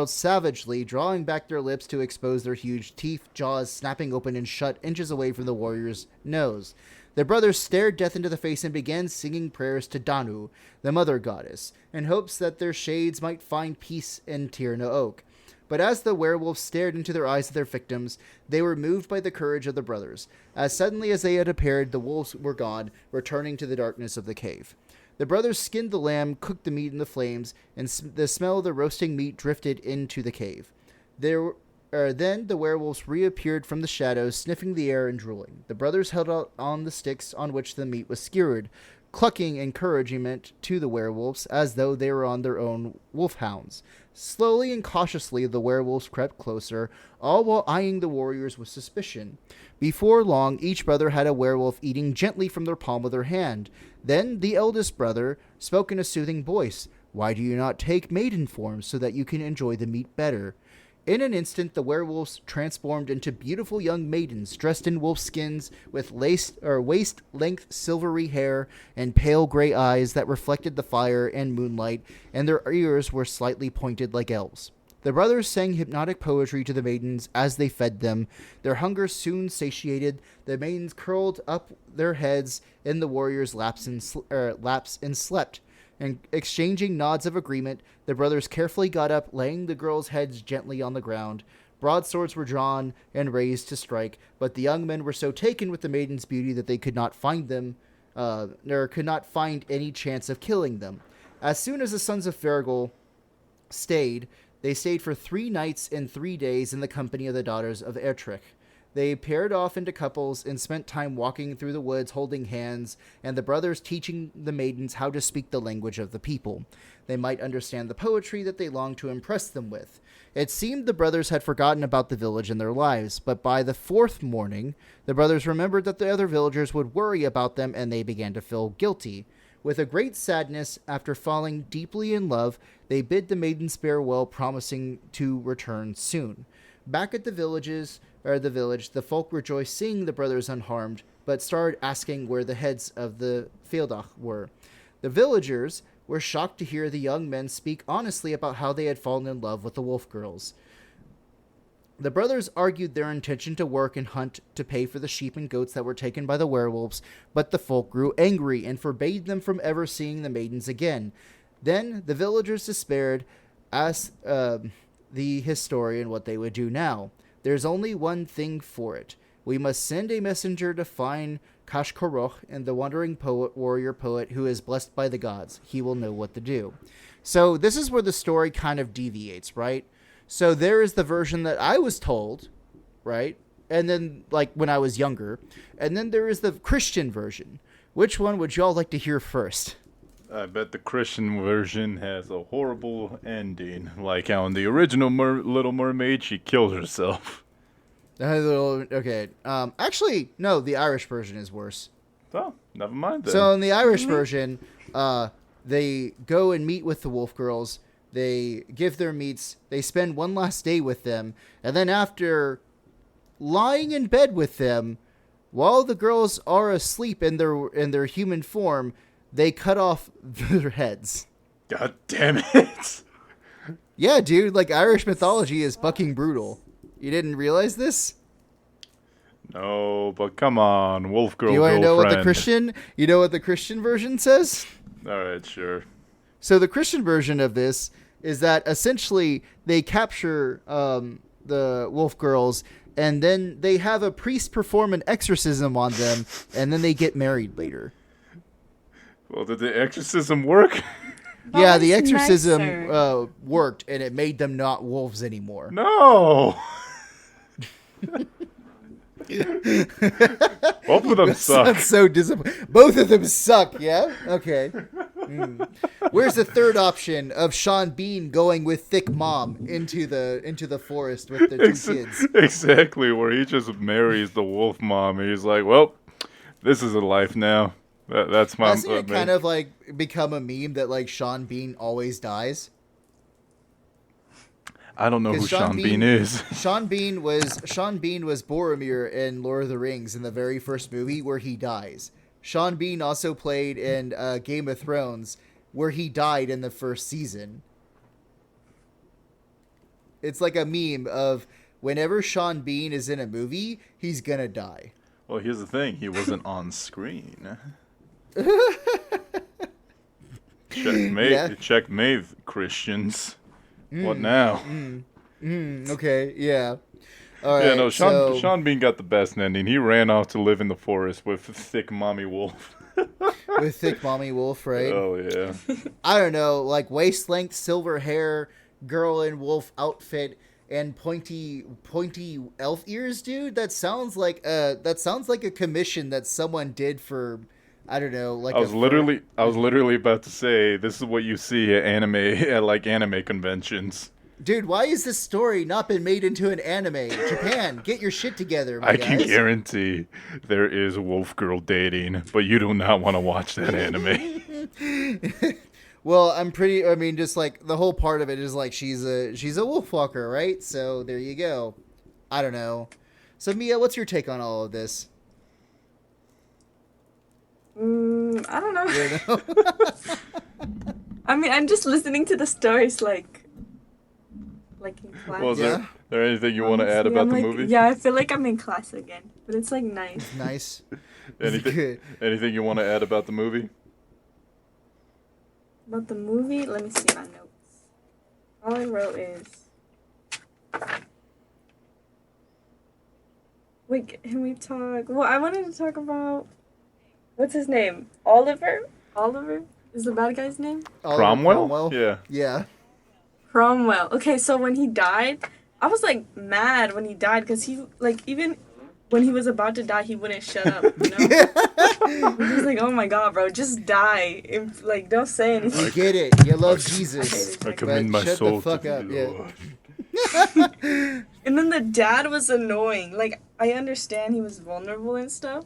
savagely, drawing back their lips to expose their huge teeth, jaws snapping open and shut inches away from the warrior's nose. The brothers stared death into the face and began singing prayers to Danu, the mother goddess, in hopes that their shades might find peace in Tir na Oak. But as the werewolves stared into the eyes of their victims, they were moved by the courage of the brothers. As suddenly as they had appeared, the wolves were gone, returning to the darkness of the cave. The brothers skinned the lamb, cooked the meat in the flames, and the smell of the roasting meat drifted into the cave. Then the werewolves reappeared from the shadows, sniffing the air and drooling. The brothers held out on the sticks on which the meat was skewered, clucking encouragement to the werewolves as though they were on their own wolfhounds. Slowly and cautiously the werewolves crept closer, all while eyeing the warriors with suspicion. Before long, each brother had a werewolf eating gently from the palm of their hand. Then the eldest brother spoke in a soothing voice. "Why do you not take maiden form so that you can enjoy the meat better?" In an instant, the werewolves transformed into beautiful young maidens dressed in wolf skins with waist-length silvery hair and pale gray eyes that reflected the fire and moonlight, and their ears were slightly pointed like elves. The brothers sang hypnotic poetry to the maidens as they fed them. Their hunger soon satiated, the maidens curled up their heads in the warriors' laps and slept. And exchanging nods of agreement, the brothers carefully got up, laying the girls' heads gently on the ground. Broadswords were drawn and raised to strike, but the young men were so taken with the maidens' beauty that they could not find any chance of killing them. As soon as the Sons of Fargo they stayed for 3 nights and 3 days in the company of the daughters of Ertok. They paired off into couples and spent time walking through the woods holding hands, and the brothers teaching the maidens how to speak the language of the people. They might understand the poetry that they longed to impress them with. It seemed the brothers had forgotten about the village and their lives, but by the 4th morning, the brothers remembered that the other villagers would worry about them, and they began to feel guilty. With a great sadness, after falling deeply in love, they bid the maidens farewell, promising to return soon. Back at the village, the folk rejoiced seeing the brothers unharmed, but started asking where the heads of the Fealdach were. The villagers were shocked to hear the young men speak honestly about how they had fallen in love with the wolf girls. The brothers argued their intention to work and hunt to pay for the sheep and goats that were taken by the werewolves, but the folk grew angry and forbade them from ever seeing the maidens again. Then the villagers despaired, asked the historian what they would do now. "There's only one thing for it. We must send a messenger to find Kashkoroch and the wandering warrior poet who is blessed by the gods. He will know what to do." So this is where the story kind of deviates, right? So there is the version that I was told, right? And then, like, when I was younger. And then there is the Christian version. Which one would y'all like to hear first? I bet the Christian version has a horrible ending. Like how in the original Little Mermaid, she kills herself. Okay. Actually, no, the Irish version is worse. Oh, never mind then. So in the Irish version, they go and meet with the wolf girls. They give their meats. They spend one last day with them. And then after lying in bed with them, while the girls are asleep in their human form, they cut off their heads. God damn it. Yeah, dude, like Irish mythology is fucking brutal. You didn't realize this? No, but come on, wolf girl. You want to know what You know what the Christian version says? All right, sure. So the Christian version of this is that essentially they capture the wolf girls, and then they have a priest perform an exorcism on them, and then they get married later. Well, did the exorcism work? Yeah, the exorcism worked, and it made them not wolves anymore. No. Both of them That suck. sounds so disappointing. Both of them suck. Yeah. Okay. Where's the third option of Sean Bean going with Thick Mom into the forest with their two kids? Exactly, where he just marries the wolf mom. And he's like, well, this is a life now. That's my. Hasn't it kind of like become a meme that like Sean Bean always dies? I don't know who Sean Bean is. Sean Bean was Boromir in Lord of the Rings in the very first movie where he dies. Sean Bean also played in Game of Thrones where he died in the first season. It's like a meme of whenever Sean Bean is in a movie, he's gonna die. Well, here's the thing. He wasn't on screen. Checkmate, Yeah. checkmate, Christians. What now? Okay, yeah. All right. Yeah, no, so, Sean Bean got the best ending. He ran off to live in the forest with thick mommy wolf. with Thick Mommy Wolf, right? Oh, yeah. I don't know, like waist length, silver hair, girl in wolf outfit, and pointy elf ears, dude. That sounds like a commission that someone did for, I don't know, like I was literally about to say this is what you see at anime conventions. Dude, why has this story not been made into an anime? Japan, get your shit together, my I guys. can guarantee there is wolf girl dating, but you do not want to watch that anime. Well, just like the whole part of it is like she's a wolf walker, right? So there you go. I don't know. So Mia, what's your take on all of this? I don't know. You know? I mean, I'm just listening to the stories like in class. Well, is Yeah. there anything you want to add Honestly, about I'm the like, movie? Yeah, I feel like I'm in class again, but it's like nice. Nice. Anything you want to add about the movie? About the movie, let me see my notes. All I wrote is. Wait, can we talk? Well, I wanted to talk about. What's his name? Oliver? Oliver is the bad guy's name? Cromwell? Yeah. Yeah. Cromwell. Okay, so when he died, I was like mad when he died because he, like, even when he was about to die, he wouldn't shut up, you know? I was like, oh my god, bro, just die. If, like, don't say anything. You get it. You love I Jesus. hated I that commend my shut the soul fuck to up, the yeah. Lord. And then the dad was annoying. Like, I understand he was vulnerable and stuff,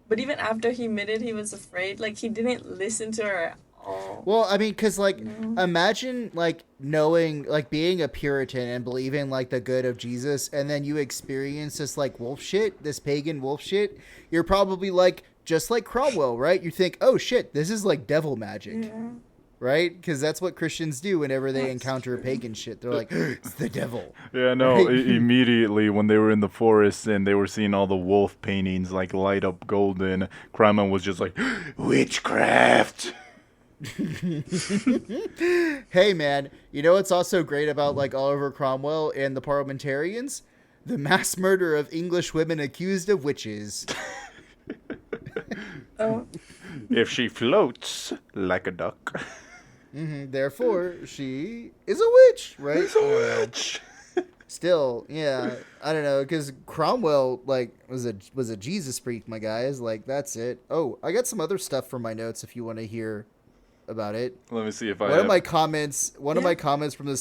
but even after he admitted he was afraid, like, he didn't listen to her at all. Well, I mean, because, like, No. imagine, like, knowing, like, being a Puritan and believing, like, the good of Jesus, and then you experience this, like, wolf shit, this pagan wolf shit. You're probably, like, just like Cromwell, right? You think, oh, shit, this is, like, devil magic, Yeah. right? Because that's what Christians do whenever they That's encounter true. pagan shit. They're like, it's the devil. Yeah, no, immediately when they were in the forest and they were seeing all the wolf paintings, like, light up golden, Cromwell was just like, witchcraft! Hey, man, you know what's also great about, like, Oliver Cromwell and the parliamentarians? The mass murder of English women accused of witches. Oh, If she floats like a duck. Therefore, she is a witch, right? It's a witch. Still, yeah, I don't know, because Cromwell, like, was a Jesus freak, my guys. Like, that's it. Oh, I got some other stuff from my notes if you want to hear about it. Let me see if I One of my comments from the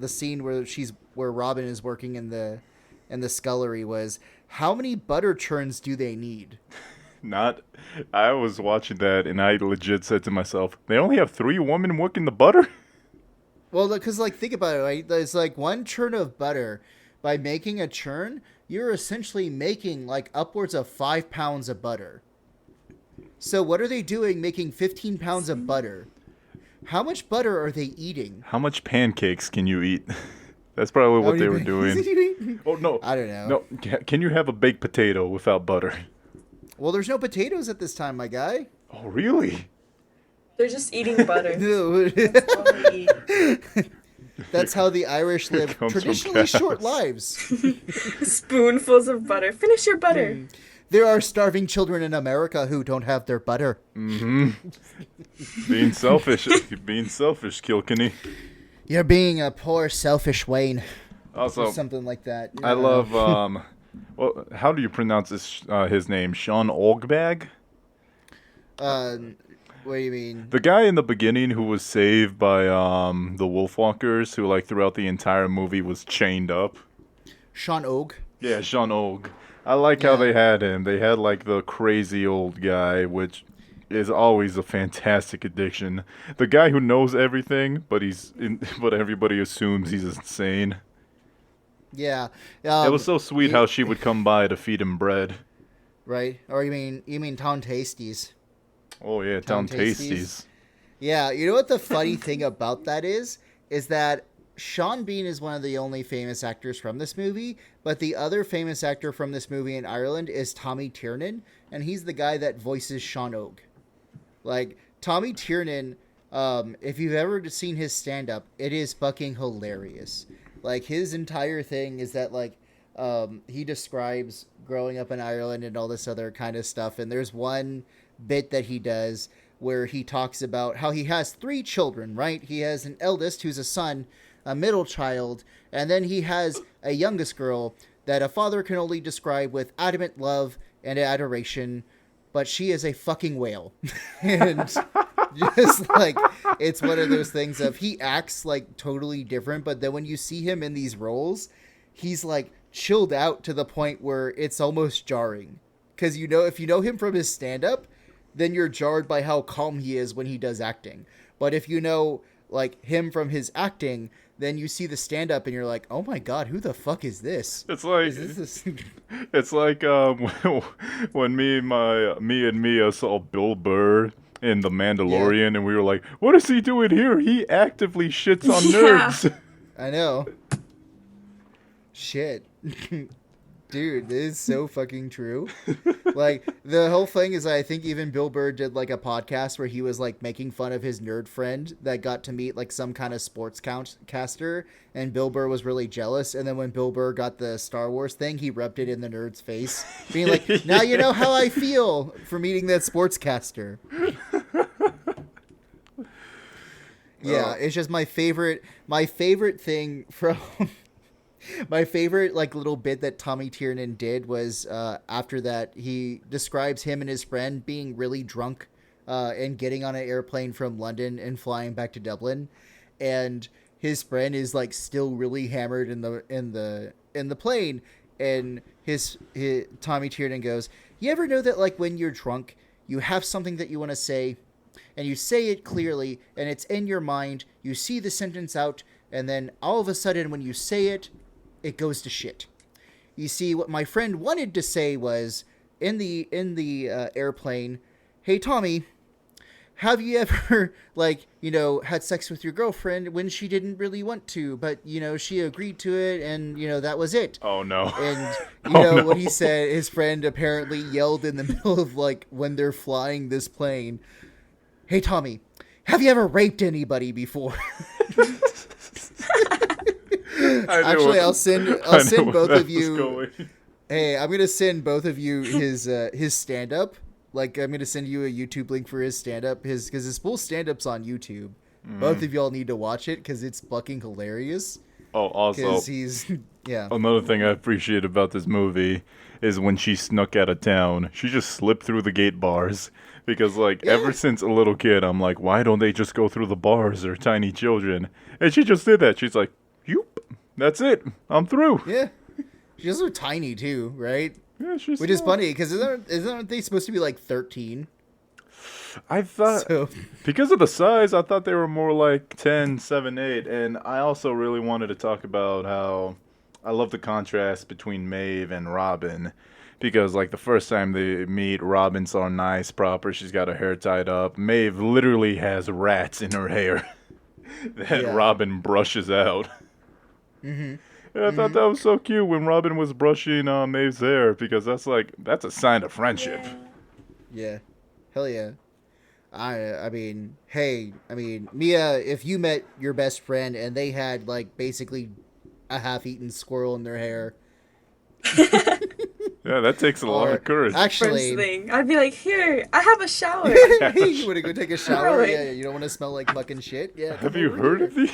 scene where Robin is working in the scullery was, how many butter churns do they need? I was watching that and I legit said to myself, they only have 3 women working the butter? Well, because, like, think about it, right? There's, like, 1 churn of butter. By making a churn, you're essentially making, like, upwards of 5 pounds of butter. So what are they doing making 15 pounds of butter? How much butter are they eating? How much pancakes can you eat? That's probably what they were doing. Oh, no. I don't know. No, can you have a baked potato without butter? Well, there's no potatoes at this time, my guy. Oh, really? they're just eating butter. No. That's all they eat. That's how the Irish Here live comes some traditionally short cows. lives. Spoonfuls of butter. Finish your butter. There are starving children in America who don't have their butter. Mm-hmm. Being selfish, Kilkenny. You're being a poor, selfish Wayne. Also, Or something like that. I love Well, how do you pronounce his name? Sean Olgbag? What do you mean? The guy in the beginning who was saved by the Wolfwalkers, who like throughout the entire movie was chained up. Sean Og. Yeah, Sean Og. I like how they had him. They had like the crazy old guy, which is always a fantastic addiction. The guy who knows everything, but but everybody assumes he's insane. Yeah. It was so sweet how she would come by to feed him bread. Right. Or you mean Town Tasties? Oh yeah, Town Tasties. Yeah, you know what the funny thing about that is that Sean Bean is one of the only famous actors from this movie, but the other famous actor from this movie in Ireland is Tommy Tiernan, and he's the guy that voices Sean Og. Like, Tommy Tiernan, if you've ever seen his stand-up, it is fucking hilarious. Like, his entire thing is that, like, he describes growing up in Ireland and all this other kind of stuff, and there's one bit that he does where he talks about how he has 3 children, right? He has an eldest who's a son, a middle child, and then he has a youngest girl that a father can only describe with adamant love and adoration, but she is a fucking whale. And just like, it's one of those things of he acts like totally different, but then when you see him in these roles, he's like chilled out to the point where it's almost jarring. Because if you know him from his stand-up, then you're jarred by how calm he is when he does acting. But if you know like him from his acting, then you see the stand-up and you're like, oh my god, who the fuck is this? It's like it's like when me and Mia saw Bill Burr in The Mandalorian, and we were like, what is he doing here? He actively shits on nerds. I know. Shit. Dude, this is so fucking true. Like, the whole thing is, I think even Bill Burr did, like, a podcast where he was, like, making fun of his nerd friend that got to meet, like, some kind of sports caster, and Bill Burr was really jealous, and then when Bill Burr got the Star Wars thing, he rubbed it in the nerd's face, being like, now you know how I feel for meeting that sportscaster. Yeah, it's just my favorite thing from... My favorite, like, little bit that Tommy Tiernan did was, after that, he describes him and his friend being really drunk, and getting on an airplane from London and flying back to Dublin, and his friend is, like, still really hammered in the plane, and his Tommy Tiernan goes, you ever know that, like, when you're drunk, you have something that you want to say, and you say it clearly, and it's in your mind, you see the sentence out, and then all of a sudden when you say it, it goes to shit. You see, what my friend wanted to say was, in the airplane, hey, Tommy, have you ever, like, had sex with your girlfriend when she didn't really want to, but, she agreed to it, and, that was it. Oh, no. And, what he said, his friend apparently yelled in the middle of, like, when they're flying this plane, hey, Tommy, have you ever raped anybody before? Actually, I'll send both of you. Hey, I'm gonna send both of you his stand up. Like, I'm gonna send you a YouTube link for his stand up. Because his full stand up's on YouTube. Both of y'all need to watch it because it's fucking hilarious. Oh, also, another thing I appreciate about this movie is when she snuck out of town, she just slipped through the gate bars. Because, like, ever since a little kid, I'm like, why don't they just go through the bars? They're tiny children. And she just did that. She's like, yoop, that's it. I'm through. Yeah. She's so tiny, too, right? Yeah, she's Which is funny, because isn't they supposed to be, like, 13? I thought, because of the size, I thought they were more like 10, 7, 8. And I also really wanted to talk about how I love the contrast between Maeve and Robin. Because, like, the first time they meet, Robin's all nice, proper. She's got her hair tied up. Maeve literally has rats in her hair that Robin brushes out. Mm-hmm. And I thought that was so cute when Robin was brushing Maeve's hair. Because that's a sign of friendship. Yeah. Hell yeah. I mean, Mia, if you met your best friend and they had, like, basically a half-eaten squirrel in their hair... Yeah, that takes a lot of courage. Actually, first thing, I'd be like, here, I have a shower. You want to go take a shower? Yeah, you don't want to smell like fucking shit? Yeah. Have you heard of these?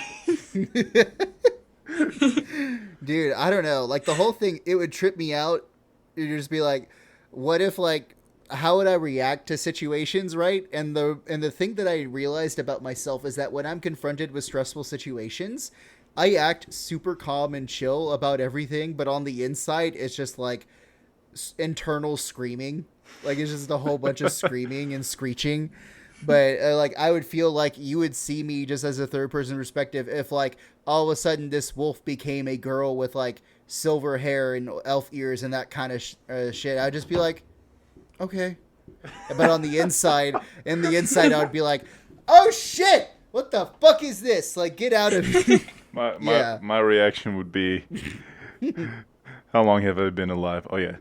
Dude, I don't know. Like, the whole thing, it would trip me out you'd just be like, what if like, how would I react to situations, right? And the thing that I realized about myself is that when I'm confronted with stressful situations, I act super calm and chill about everything, but on the inside, it's just like internal screaming. Like it's just a whole bunch of screaming and screeching. But like I would feel like you would see me just as a third person perspective if like all of a sudden this wolf became a girl with like silver hair and elf ears and that kind of shit. I'd just be like, okay. But on the inside, I would be like, oh shit, what the fuck is this? Like, get out of here. My reaction would be, how long have I been alive? Oh yeah,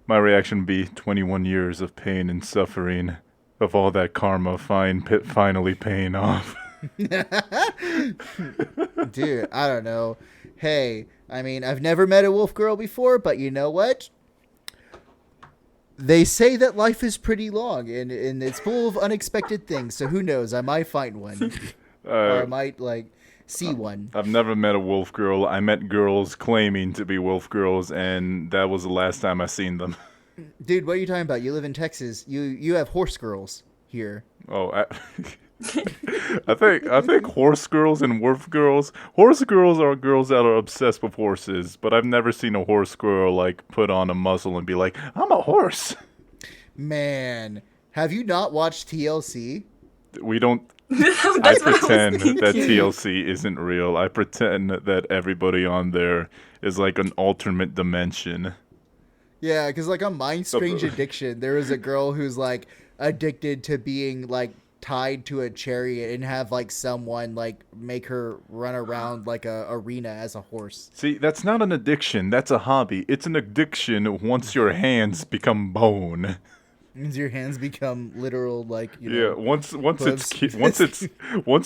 my reaction would be 21 years of pain and suffering, of all that karma finally paying off. Dude, I don't know. Hey, I mean, I've never met a wolf girl before, but you know what? They say that life is pretty long, and it's full of unexpected things, so who knows? I might find one. Or I might, like, see one. I've never met a wolf girl. I met girls claiming to be wolf girls, and that was the last time I seen them. Dude, what are you talking about? You live in Texas. You have horse girls here. Oh, I think horse girls and wolf girls. Horse girls are girls that are obsessed with horses, but I've never seen a horse girl like put on a muzzle and be like, "I'm a horse." Man, have you not watched TLC? We don't. I pretend that TLC isn't real. I pretend that everybody on there is like an alternate dimension. Yeah, because like on Mind Strange Addiction, there was a girl who's like addicted to being like tied to a chariot and have like someone like make her run around like a arena as a horse. See, that's not an addiction. That's a hobby. It's an addiction once your hands become bone. Means your hands become literal, like once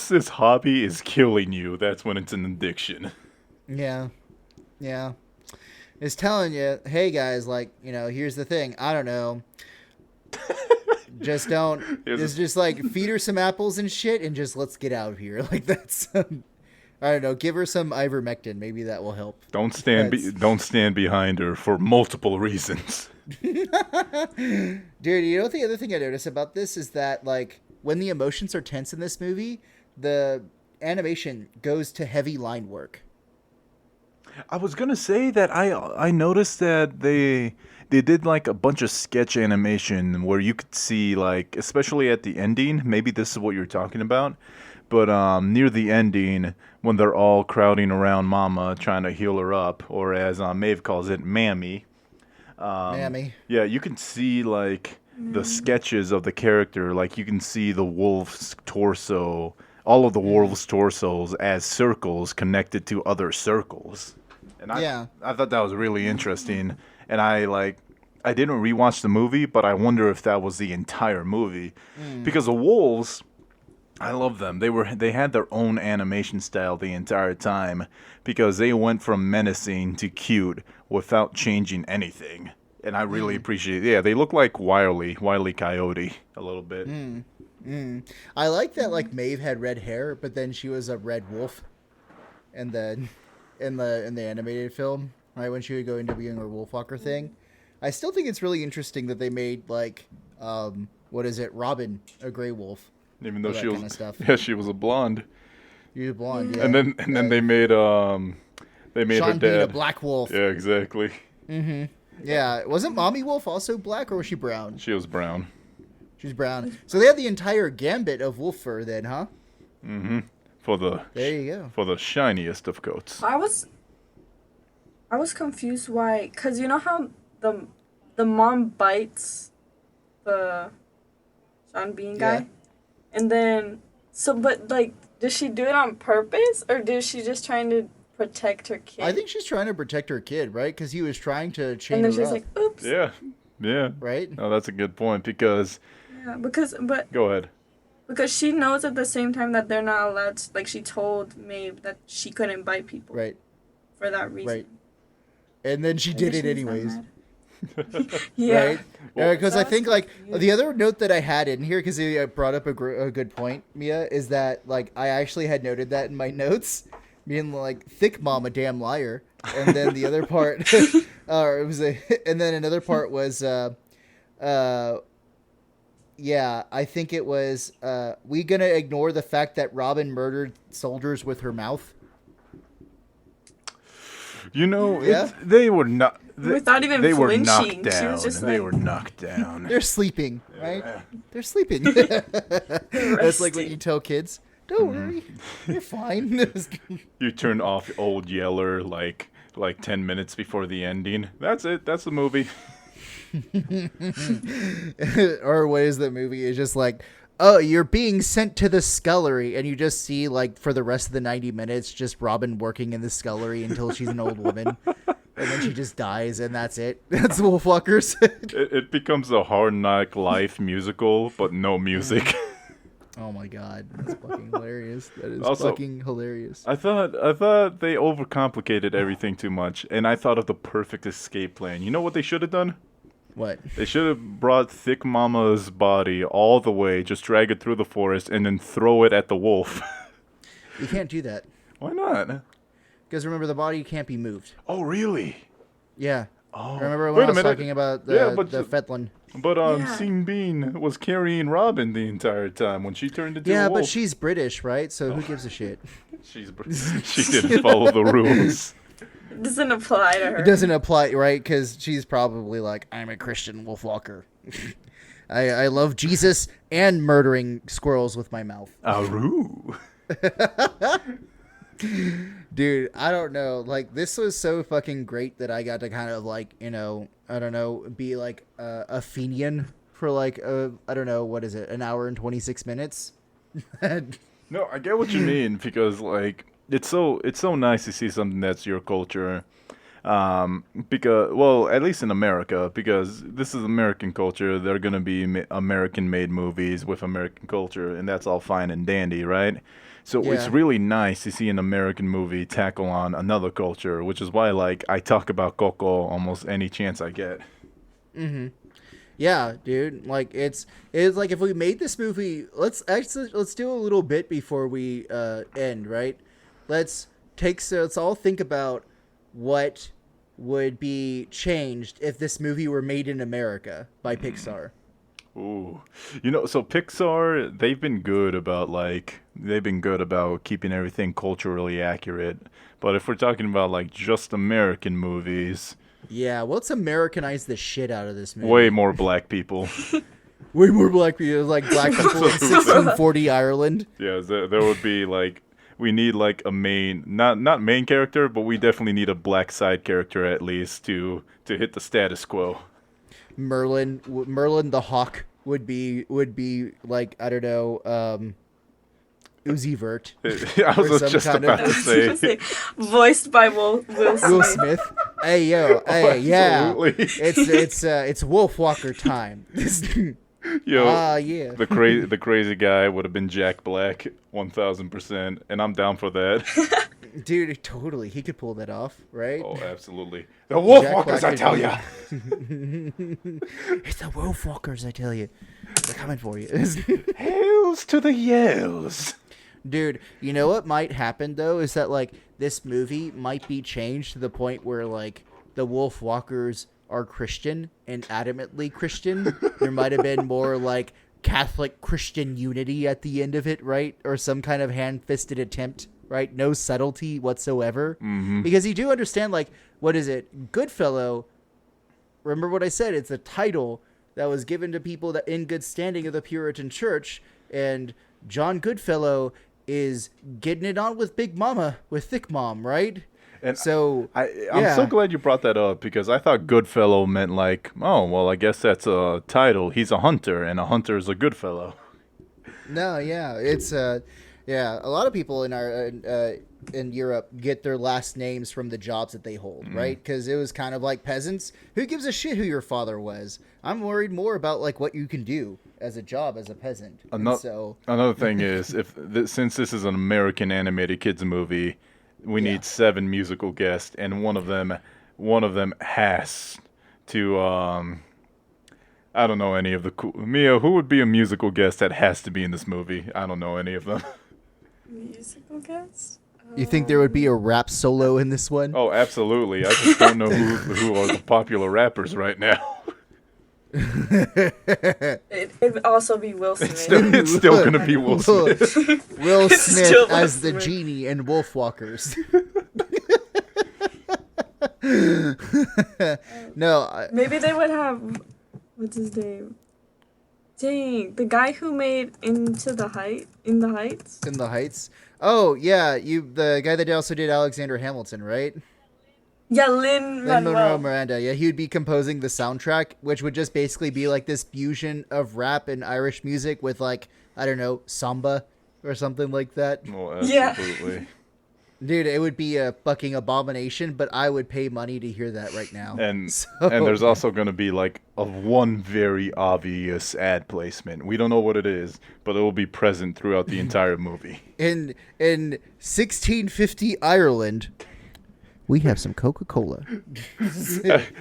this hobby is killing you, that's when it's an addiction. Yeah. It's telling you, hey guys, like here's the thing. I don't know. Just don't. Just like feed her some apples and shit, and just let's get out of here. Like that's. I don't know. Give her some ivermectin. Maybe that will help. Don't stand behind her for multiple reasons. Dude, the other thing I noticed about this is that like when the emotions are tense in this movie, the animation goes to heavy line work. I was gonna say that I noticed that they did like a bunch of sketch animation where you could see like, especially at the ending, maybe this is what you're talking about, but near the ending when they're all crowding around Mama trying to heal her up, or as Maeve calls it, Mammy. Mammy. Yeah, you can see like the sketches of the character, like you can see the wolf's torso, all of the wolf's torsos as circles connected to other circles. And I thought that was really interesting. And I didn't rewatch the movie, but I wonder if that was the entire movie. Because the wolves, I love them. They had their own animation style the entire time because they went from menacing to cute without changing anything. And I really appreciate it. Yeah, they look like Wile E. Coyote a little bit. I like that like Maeve had red hair, but then she was a red wolf. And then in the animated film, right, when she would go into being her Wolfwalker thing. I still think it's really interesting that they made like Robin a gray wolf. Even though she was kind of stuff. Yeah, she was a blonde. She was blonde, yeah. And then they made Sean her dad Bean a black wolf. Yeah, exactly. Yeah, wasn't Mommy Wolf also black, or was she brown? She was brown. She's brown. So they had the entire gambit of wolf fur then, huh? There you go. For the shiniest of coats. I was confused why, cause you know how the mom bites the Sean Bean guy, Yeah. and then but like, does she do it on purpose, or is she just trying to protect her kid? I think she's trying to protect her kid, right? Because he was trying to chain and then her she's up. like, oops. Yeah. Right? No, that's a good point because. Yeah, Go ahead. Because she knows at the same time that they're not allowed to, like she told Maeve that she couldn't bite people. Right. For that reason. Right. And then she did it anyways. Yeah. Right? Because I think, like, the other note that I had in here, because you brought up a good point, Mia, is that, like, I actually had noted that in my notes, being like, thick mom, a damn liar. And then the other part, and then another part was, yeah, I think it was, we gonna ignore the fact that Robin murdered soldiers with her mouth. They were not. Without even they were flinching. knocked down. She was just They like, were knocked down. They're sleeping, right? Yeah. They're sleeping. That's like what you tell kids. Don't worry, you're fine. You turn off Old Yeller like 10 minutes before the ending. That's it. That's the movie. Or what is the movie? It's just like, oh, you're being sent to the scullery, and you just see, like, for the rest of the 90 minutes, just Robin working in the scullery until she's an old woman, and then she just dies, and that's it. That's Wolfwalkers. It becomes a Hard Knock Life musical, but no music. Oh my god, that's fucking hilarious. That is Also, fucking hilarious. I thought they overcomplicated everything too much, and I thought of the perfect escape plan. You know what they should have done? What? They should have brought Thick Mama's body all the way, just drag it through the forest, and then throw it at the wolf. You can't do that. Why not? Because remember, the body can't be moved. Oh, really? Yeah. Oh. Remember when Wait I a was minute. talking about the Fethlin? But Yeah. Sean Bean was carrying Robin the entire time when she turned into a Yeah, wolf. but she's British, right? So who gives a shit? She didn't follow the rules. it doesn't apply to her. It doesn't apply, right? Because she's probably like, I'm a Christian Wolfwalker. I love Jesus and murdering squirrels with my mouth. Aroo. Dude, I don't know. Like, this was so fucking great that I got to kind of, like, I don't know, be like a Fenian for like, I don't know, what is it, an hour and 26 minutes? No, I get what you mean because like it's so nice to see something that's your culture. Because well, at least in America, because this is American culture, they're gonna be American-made movies with American culture, and that's all fine and dandy, right? So it's Yeah. really nice to see an American movie tackle on another culture, which is why like I talk about Coco almost any chance I get. Mm-hmm. Yeah, dude. Like it's like if we made this movie, let's do a little bit before we end, right? Let's all think about what would be changed if this movie were made in America by Pixar. Ooh, so Pixar, they've been good about keeping everything culturally accurate. But if we're talking about like just American movies, Yeah, let's Americanize the shit out of this movie. way more black people. Way more black people, like black people in 1640 Ireland. Yeah, there would be like we need like a main, not main character, but we definitely need a black side character at least to hit the status quo. Merlin the Hawk would be like, I don't know, Uzi Vert. I was some just kind about of- to say. Voiced by Will Smith. Will Smith. Hey yo, hey yeah. Absolutely. It's Wolfwalker time. Yo, Yeah. the crazy guy would have been Jack Black, 1000%, and I'm down for that. Dude, totally. He could pull that off, right? Oh, absolutely. The Wolfwalkers, Black I could tell do ya. It's the Wolfwalkers, I tell you. They're coming for you. Hails to the yells. Dude, you know what might happen though is that like this movie might be changed to the point where like the Wolfwalkers are Christian and adamantly Christian. There might have been more like Catholic Christian unity at the end of it, right? Or some kind of hand-fisted attempt, right? No subtlety whatsoever. Mm-hmm. Because you do understand, like, what is it? Goodfellow. Remember what I said? It's a title that was given to people that in good standing of the Puritan Church, and John Goodfellow is getting it on with Big Mama, with Thick Mom, right? And So I'm yeah. so glad you brought that up because I thought Goodfellow meant like, oh, well, I guess that's a title. He's a hunter, and a hunter is a good fellow. No, yeah, it's yeah. A lot of people in our in Europe get their last names from the jobs that they hold, right? Because it was kind of like peasants. Who gives a shit who your father was? I'm worried more about like what you can do as a job as a peasant. Another thing is, since this is an American animated kids movie, we need 7 musical guests, and one of them has to. I don't know any of the Mia. Who would be a musical guest that has to be in this movie? I don't know any of them. Musical guest? You think there would be a rap solo in this one? Oh, absolutely. I just don't know who are the popular rappers right now. It would also be Will Smith. It's still gonna be Will Smith. Will It's Smith still Will as the Smith. genie in Wolfwalkers. No, Maybe they would have, what's his name? Dang, the guy who made In the Heights. in the Heights. Oh yeah, the guy that also did Alexander Hamilton, right? Yeah, Lin-Manuel Lin-Manuel. Miranda. Yeah, he would be composing the soundtrack, which would just basically be like this fusion of rap and Irish music with like, I don't know, samba or something like that. Oh, Yeah. absolutely. Dude, it would be a fucking abomination, but I would pay money to hear that right now. And So- and there's also going to be like one very obvious ad placement. We don't know what it is, but it will be present throughout the entire movie. in 1650 Ireland, we have some Coca-Cola.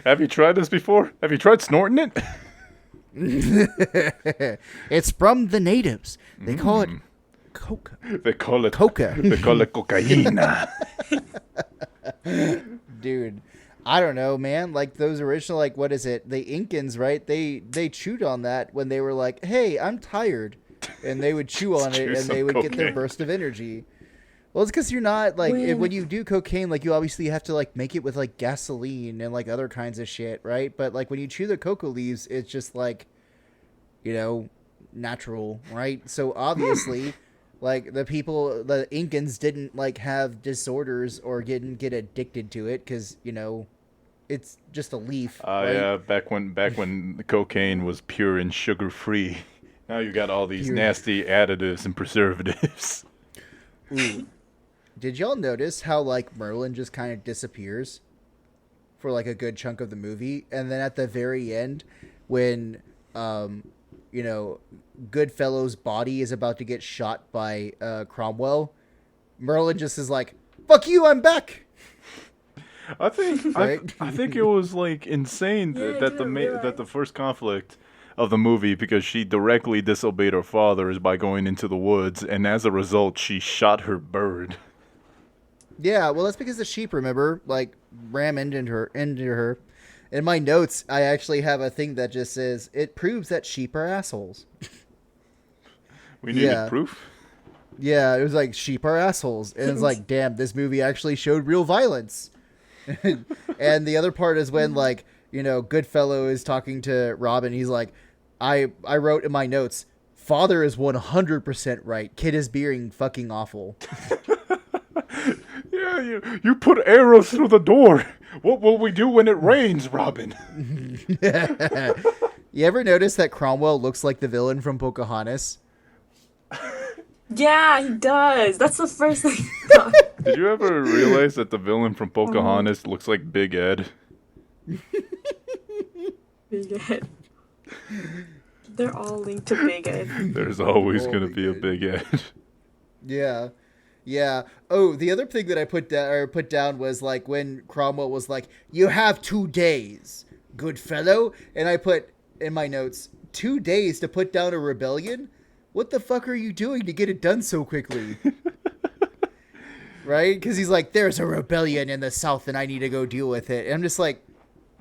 Have you tried this before? Have you tried snorting it? It's from the natives. They call it Coca. They call it Coca. They call it cocaina. Dude, I don't know, man. Like those original, like what is it? The Incans, right? They chewed on that when they were like, "Hey, I'm tired," and they would chew on it, Chew and some they would get their cocaine. burst of energy. Well, it's because you're not like When- when you do cocaine, like you obviously have to like make it with like gasoline and like other kinds of shit, right? But like when you chew the coca leaves, it's just like, you know, natural, right? So obviously. Like the Incans didn't like have disorders or get addicted to it because it's just a leaf. Right? Yeah, back when the cocaine was pure and sugar free. Now you got all these Pure. nasty additives and preservatives. Ooh. Did y'all notice how like Merlin just kind of disappears for like a good chunk of the movie, and then at the very end, when Goodfellow's body is about to get shot by Cromwell, Merlin just is like, "Fuck you, I'm back." I think Right? I think it was like insane Yeah, I that didn't realize. that the first conflict of the movie, because she directly disobeyed her father, is by going into the woods, and as a result she shot her bird. Yeah, well, that's because the sheep, remember, like ram into her. In my notes, I actually have a thing that just says it proves that sheep are assholes. We needed Yeah. proof. Yeah, it was like sheep are assholes, and it's like, damn, this movie actually showed real violence. And the other part is when like Goodfellow is talking to Robin. He's like, I wrote in my notes, father is 100% right. Kid is being fucking awful. Yeah, you put arrows through the door. What will we do when it rains, Robin? You ever notice that Cromwell looks like the villain from Pocahontas? Yeah, he does. That's the first thing I thought. Did you ever realize that the villain from Pocahontas looks like Big Ed? Big Ed. They're all linked to Big Ed. There's always Oh, going to Big be a Ed. Big Ed. Yeah. Yeah. Oh, the other thing that I put down was like when Cromwell was like, "You have 2 days, good fellow," and I put in my notes, 2 days to put down a rebellion? What the fuck are you doing to get it done so quickly? Right? Because he's like, "There's a rebellion in the South and I need to go deal with it." And I'm just like,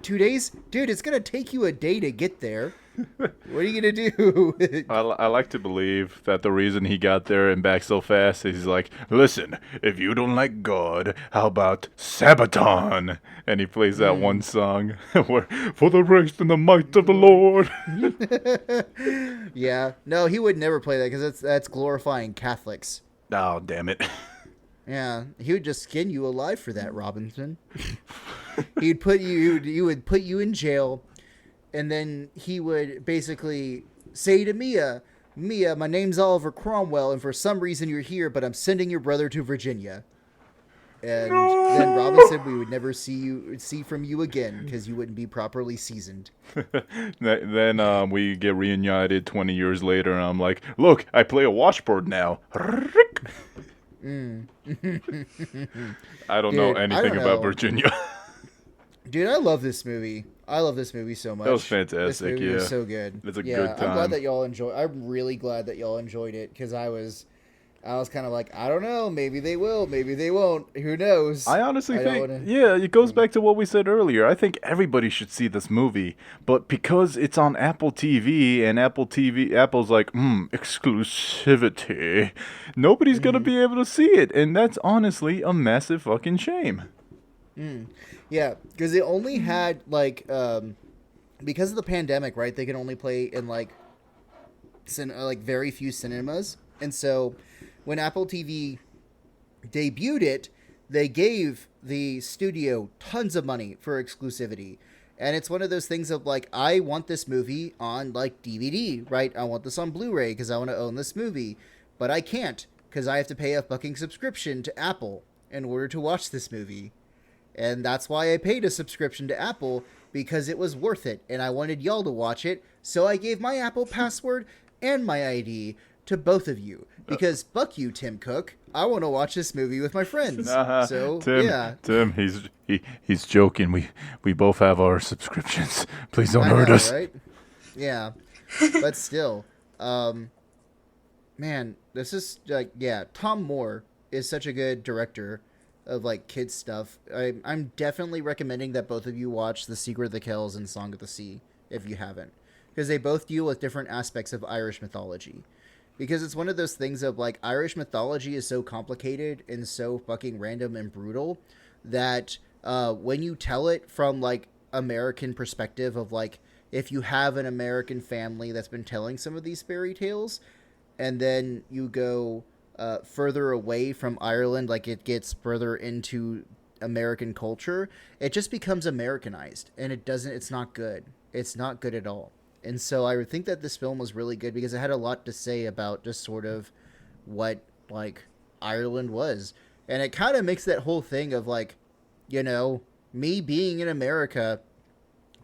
2 days? Dude, it's going to take you a day to get there. What are you going to do? I like to believe that the reason he got there and back so fast is he's like, listen, if you don't like God, how about Sabaton? And he plays that one song where, for the grace and the might of the Lord. Yeah. No, he would never play that because that's glorifying Catholics. Oh, damn it. Yeah, he would just skin you alive for that, Robinson. He would put you in jail, and then he would basically say to Mia, my name's Oliver Cromwell, and for some reason you're here, but I'm sending your brother to Virginia. And then Robinson, we would never see from you again because you wouldn't be properly seasoned. Then we get reunited 20 years later, and I'm like, look, I play a washboard now. I don't know Dude, I anything don't about know. Virginia. Dude, I love this movie. I love this movie so much. That was fantastic, This movie yeah. was so good. It's a yeah, good I'm time. glad that y'all enjoy. I'm really glad that y'all enjoyed it because I was I was kind of like, I don't know. Maybe they will. Maybe they won't. Who knows? I honestly think, it goes back to what we said earlier. I think everybody should see this movie, but because it's on Apple TV and Apple's like, exclusivity, nobody's gonna be able to see it, and that's honestly a massive fucking shame. Yeah, because it only had like, because of the pandemic, right? They can only play in like very few cinemas, and so when Apple TV debuted it, they gave the studio tons of money for exclusivity. And it's one of those things of like, I want this movie on like DVD, right? I want this on Blu-ray because I want to own this movie. But I can't because I have to pay a fucking subscription to Apple in order to watch this movie. And that's why I paid a subscription to Apple, because it was worth it. And I wanted y'all to watch it. So I gave my Apple password and my ID to both of you. Because fuck you, Tim Cook. I want to watch this movie with my friends. So Tim, he's joking. We both have our subscriptions. Please don't hurt us. Right? Yeah, but still, man, this is like, Tom Moore is such a good director of like kids stuff. I'm definitely recommending that both of you watch The Secret of the Kells and Song of the Sea if you haven't, because they both deal with different aspects of Irish mythology. Because it's one of those things of like, Irish mythology is so complicated and so fucking random and brutal that when you tell it from like American perspective of like, if you have an American family that's been telling some of these fairy tales, and then you go further away from Ireland, like it gets further into American culture, it just becomes Americanized, and it's not good. It's not good at all. And so I would think that this film was really good because it had a lot to say about just sort of what, like, Ireland was. And it kind of makes that whole thing of, like, you know, me being in America,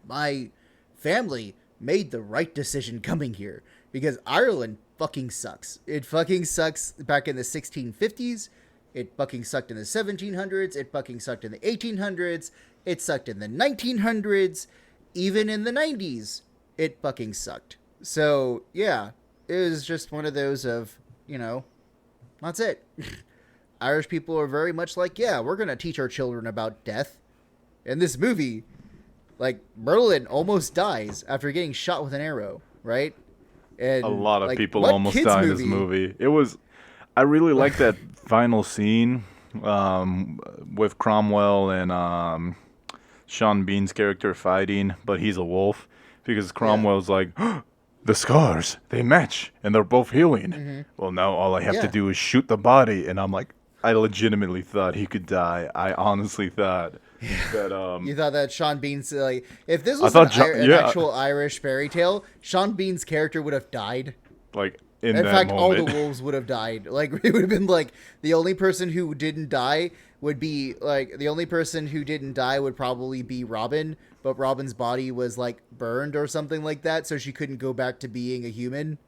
my family made the right decision coming here. Because Ireland fucking sucks. It fucking sucks back in the 1650s. It fucking sucked in the 1700s. It fucking sucked in the 1800s. It sucked in the 1900s. Even in the 90s. It fucking sucked. So, yeah, it was just one of those of, you know, that's it. Irish people are very much like, yeah, we're going to teach our children about death. In this movie, like, Merlin almost dies after getting shot with an arrow, right? And a lot of like, people almost die in this movie. I really like that final scene with Cromwell and Sean Bean's character fighting, but he's a wolf. Because Cromwell's like, the scars, they match, and they're both healing. Mm-hmm. Well, now all I have to do is shoot the body. And I'm like, I legitimately thought he could die. I honestly thought that... You thought that Sean Bean's, like... If this was an actual Irish fairy tale, Sean Bean's character would have died. Like, in that moment. All the wolves would have died. Like, it would have been like, the only person who didn't die would be, like... The only person who didn't die would probably be Robin, but Robin's body was, like, burned or something like that, so she couldn't go back to being a human.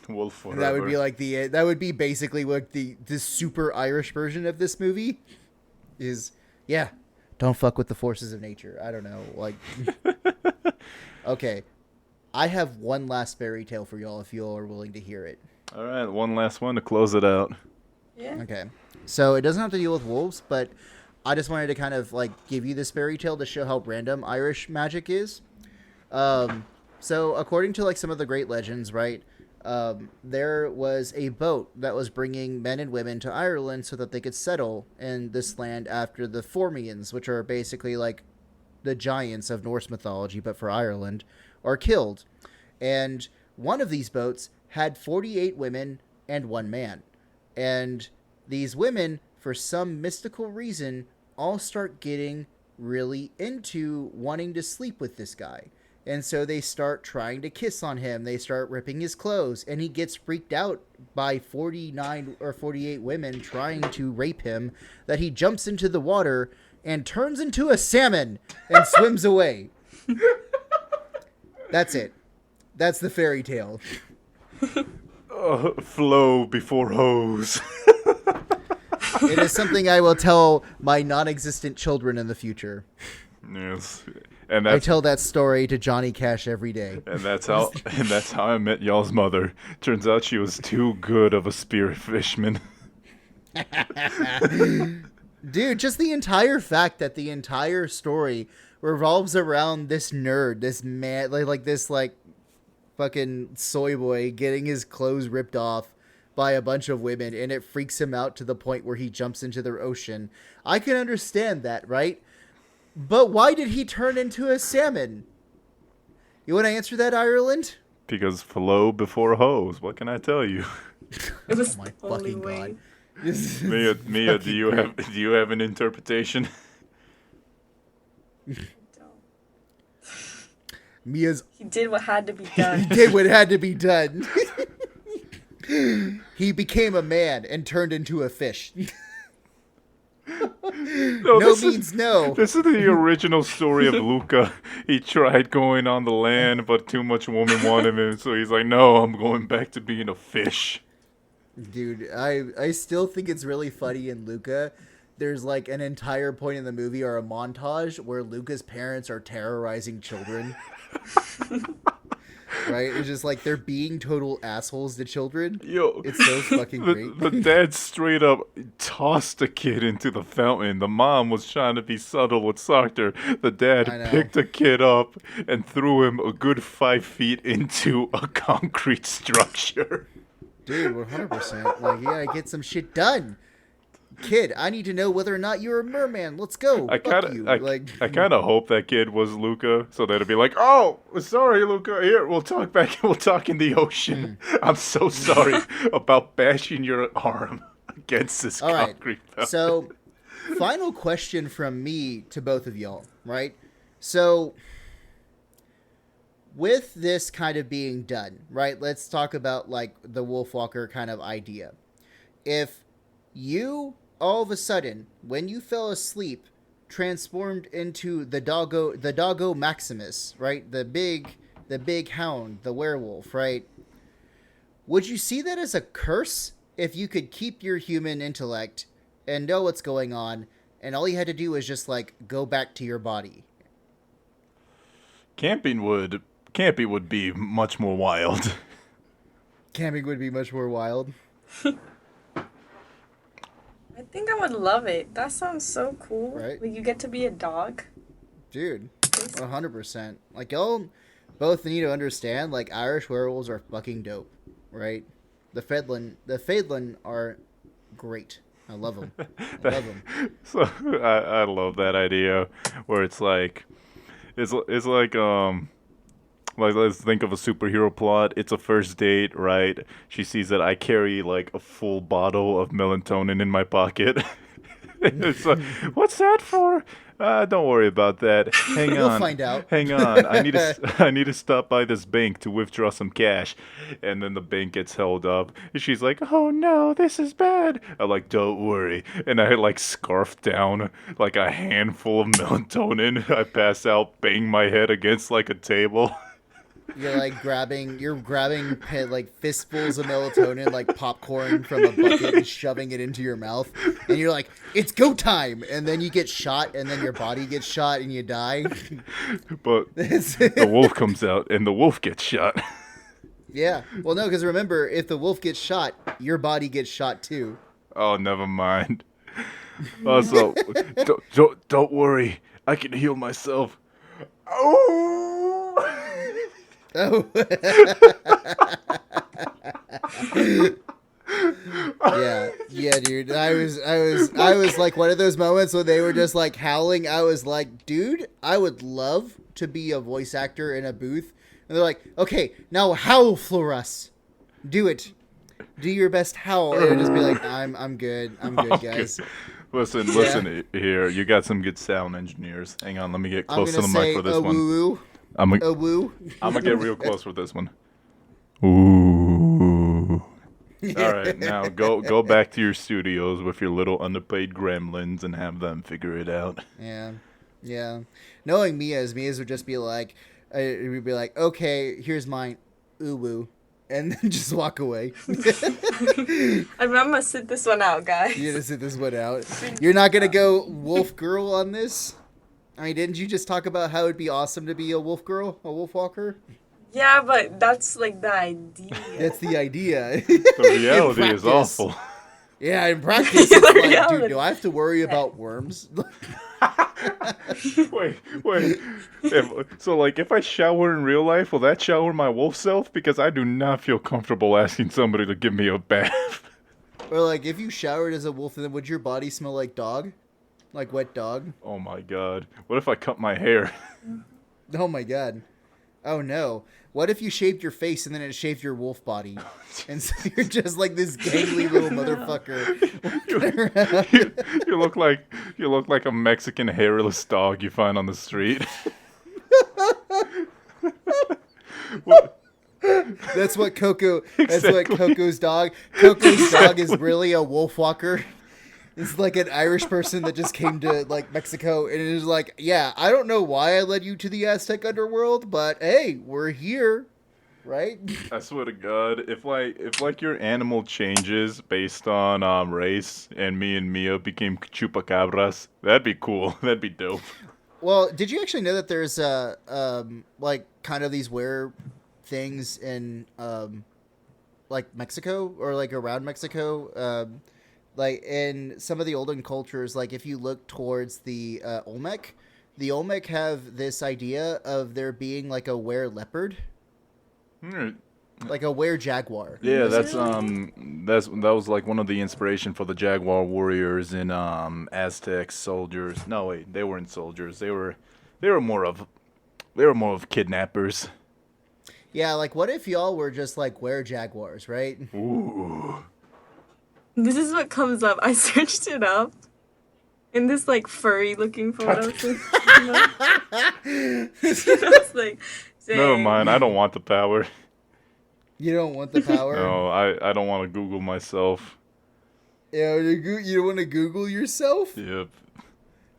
Wolf forever. That would be, like, that would be basically what the super Irish version of this movie is. Yeah. Don't fuck with the forces of nature. I don't know. Like, okay. I have one last fairy tale for y'all if y'all are willing to hear it. All right, one last one to close it out. Yeah. Okay. So it doesn't have to deal with wolves, but I just wanted to kind of like give you this fairy tale to show how random Irish magic is. So according to like some of the great legends, right, there was a boat that was bringing men and women to Ireland so that they could settle in this land after the Formians, which are basically like the giants of Norse mythology, but for Ireland, are killed. And one of these boats had 48 women and 1 man. And these women, for some mystical reason, all start getting really into wanting to sleep with this guy. And so they start trying to kiss on him. They start ripping his clothes. And he gets freaked out by 49 or 48 women trying to rape him, that he jumps into the water and turns into a salmon and swims away. That's it. That's the fairy tale. Flow before hose. It is something I will tell my non-existent children in the future. Yes. I tell that story to Johnny Cash every day. And that's how I met y'all's mother. Turns out she was too good of a spear fisherman. Dude, just the entire fact that the entire story revolves around this nerd, this man, like this like fucking soy boy getting his clothes ripped off by a bunch of women, and it freaks him out to the point where he jumps into the ocean. I can understand that, right? But why did he turn into a salmon? You want to answer that, Ireland? Because flow before hose. What can I tell you? It was Oh my the only fucking way. god. Mia, do you have an interpretation? Mia's He did what had to be he done. did what had to be done. He became a man and turned into a fish. No means no. This is the original story of Luca. He tried going on the land, but too much woman wanted him, so he's like, no, I'm going back to being a fish. Dude, I still think it's really funny in Luca. There's like an entire point in the movie or a montage where Luca's parents are terrorizing children. Right? It's just like they're being total assholes to children. Yo, it's so fucking great. The dad straight up tossed the kid into the fountain. The mom was trying to be subtle with soccer. The dad picked the kid up and threw him a good 5 feet into a concrete structure. Dude, 100%. Like, you gotta get some shit done. Kid, I need to know whether or not you're a merman. Let's go. I kind of hope that kid was Luca, so that it'd be like, oh, sorry, Luca. Here, we'll talk back. We'll talk in the ocean. I'm so sorry about bashing your arm against this concrete fountain. So, final question from me to both of y'all, right? So, with this kind of being done, right? Let's talk about like the Wolfwalker kind of idea. If you all of a sudden, when you fell asleep, transformed into the doggo Maximus, right? The big hound, the werewolf, right? Would you see that as a curse if you could keep your human intellect and know what's going on, and all you had to do was just like go back to your body? Camping would be much more wild. Camping would be much more wild. I think I would love it. That sounds so cool. Right? Like you get to be a dog. Dude, 100%. Like, y'all both need to understand, like, Irish werewolves are fucking dope, right? The Fedlin are great. I love them. So I love that idea where it's like let's think of a superhero plot. It's a first date, right? She sees that I carry like a full bottle of melatonin in my pocket. It's like, what's that for? Don't worry about that. Hang on. We'll find out. Hang on. I need to stop by this bank to withdraw some cash. And then the bank gets held up. And she's like, oh no, this is bad. I'm like, don't worry. And I like scarf down like a handful of melatonin. I pass out, bang my head against like a table. You're like grabbing like fistfuls of melatonin, like popcorn from a bucket, and shoving it into your mouth, and you're like, "It's go time!" And then you get shot, and then your body gets shot, and you die. But the wolf comes out, and the wolf gets shot. Yeah, well, no, because remember, if the wolf gets shot, your body gets shot too. Oh, never mind. Also, don't worry, I can heal myself. Oh. Oh. yeah, dude. I was like one of those moments when they were just like howling. I was like, dude, I would love to be a voice actor in a booth. And they're like, okay, now howl for us. Do it. Do your best howl. And just be like, I'm good. I'm good, guys. Listen here. You got some good sound engineers. Hang on, let me get close to the mic for this one. Woo-woo. I'm gonna get real close for this one. Ooh. All right, now go back to your studios with your little underpaid gremlins and have them figure it out. Yeah. Knowing Mia's would just be like, we'd be like, okay, here's mine, woo, and then just walk away. I'm gonna sit this one out, guys. You're gonna sit this one out. You're not gonna go wolf girl on this? I mean, didn't you just talk about how it'd be awesome to be a wolf girl, a wolf walker? Yeah, but that's like the idea. That's the idea. The reality is awful. Yeah, in practice, it's like, reality. dude, do I have to worry about worms? wait. If I shower in real life, will that shower my wolf self? Because I do not feel comfortable asking somebody to give me a bath. Or like, if you showered as a wolf, then would your body smell like dog? Like wet dog? Oh my god. What if I cut my hair? Oh my god. Oh no. What if you shaved your face and then it shaved your wolf body? And so you're just like this gangly little motherfucker. you look like a Mexican hairless dog you find on the street. That's what Coco. That's Exactly. what Coco's dog. Coco's dog is really a wolf walker. It's like an Irish person that just came to like Mexico and it is like, yeah, I don't know why I led you to the Aztec underworld, but hey, we're here, right? I swear to God, if your animal changes based on race, and me and Mia became chupacabras, that'd be cool. That'd be dope. Well, did you actually know that there's like kind of these weird things in like Mexico or like around Mexico? Like in some of the olden cultures, like if you look towards the Olmec have this idea of there being like a were-leopard, like a were-jaguar. Yeah, that was like one of the inspiration for the jaguar warriors in Aztec soldiers. No wait, they weren't soldiers. They were more of kidnappers. Yeah, like what if y'all were just like were-jaguars, right? Ooh. This is what comes up. I searched it up. In this, like, furry looking photo. It's like, dang. Never mind, I don't want the power. You don't want the power? No, I don't want to Google myself. Yeah, you don't want to Google yourself? Yep.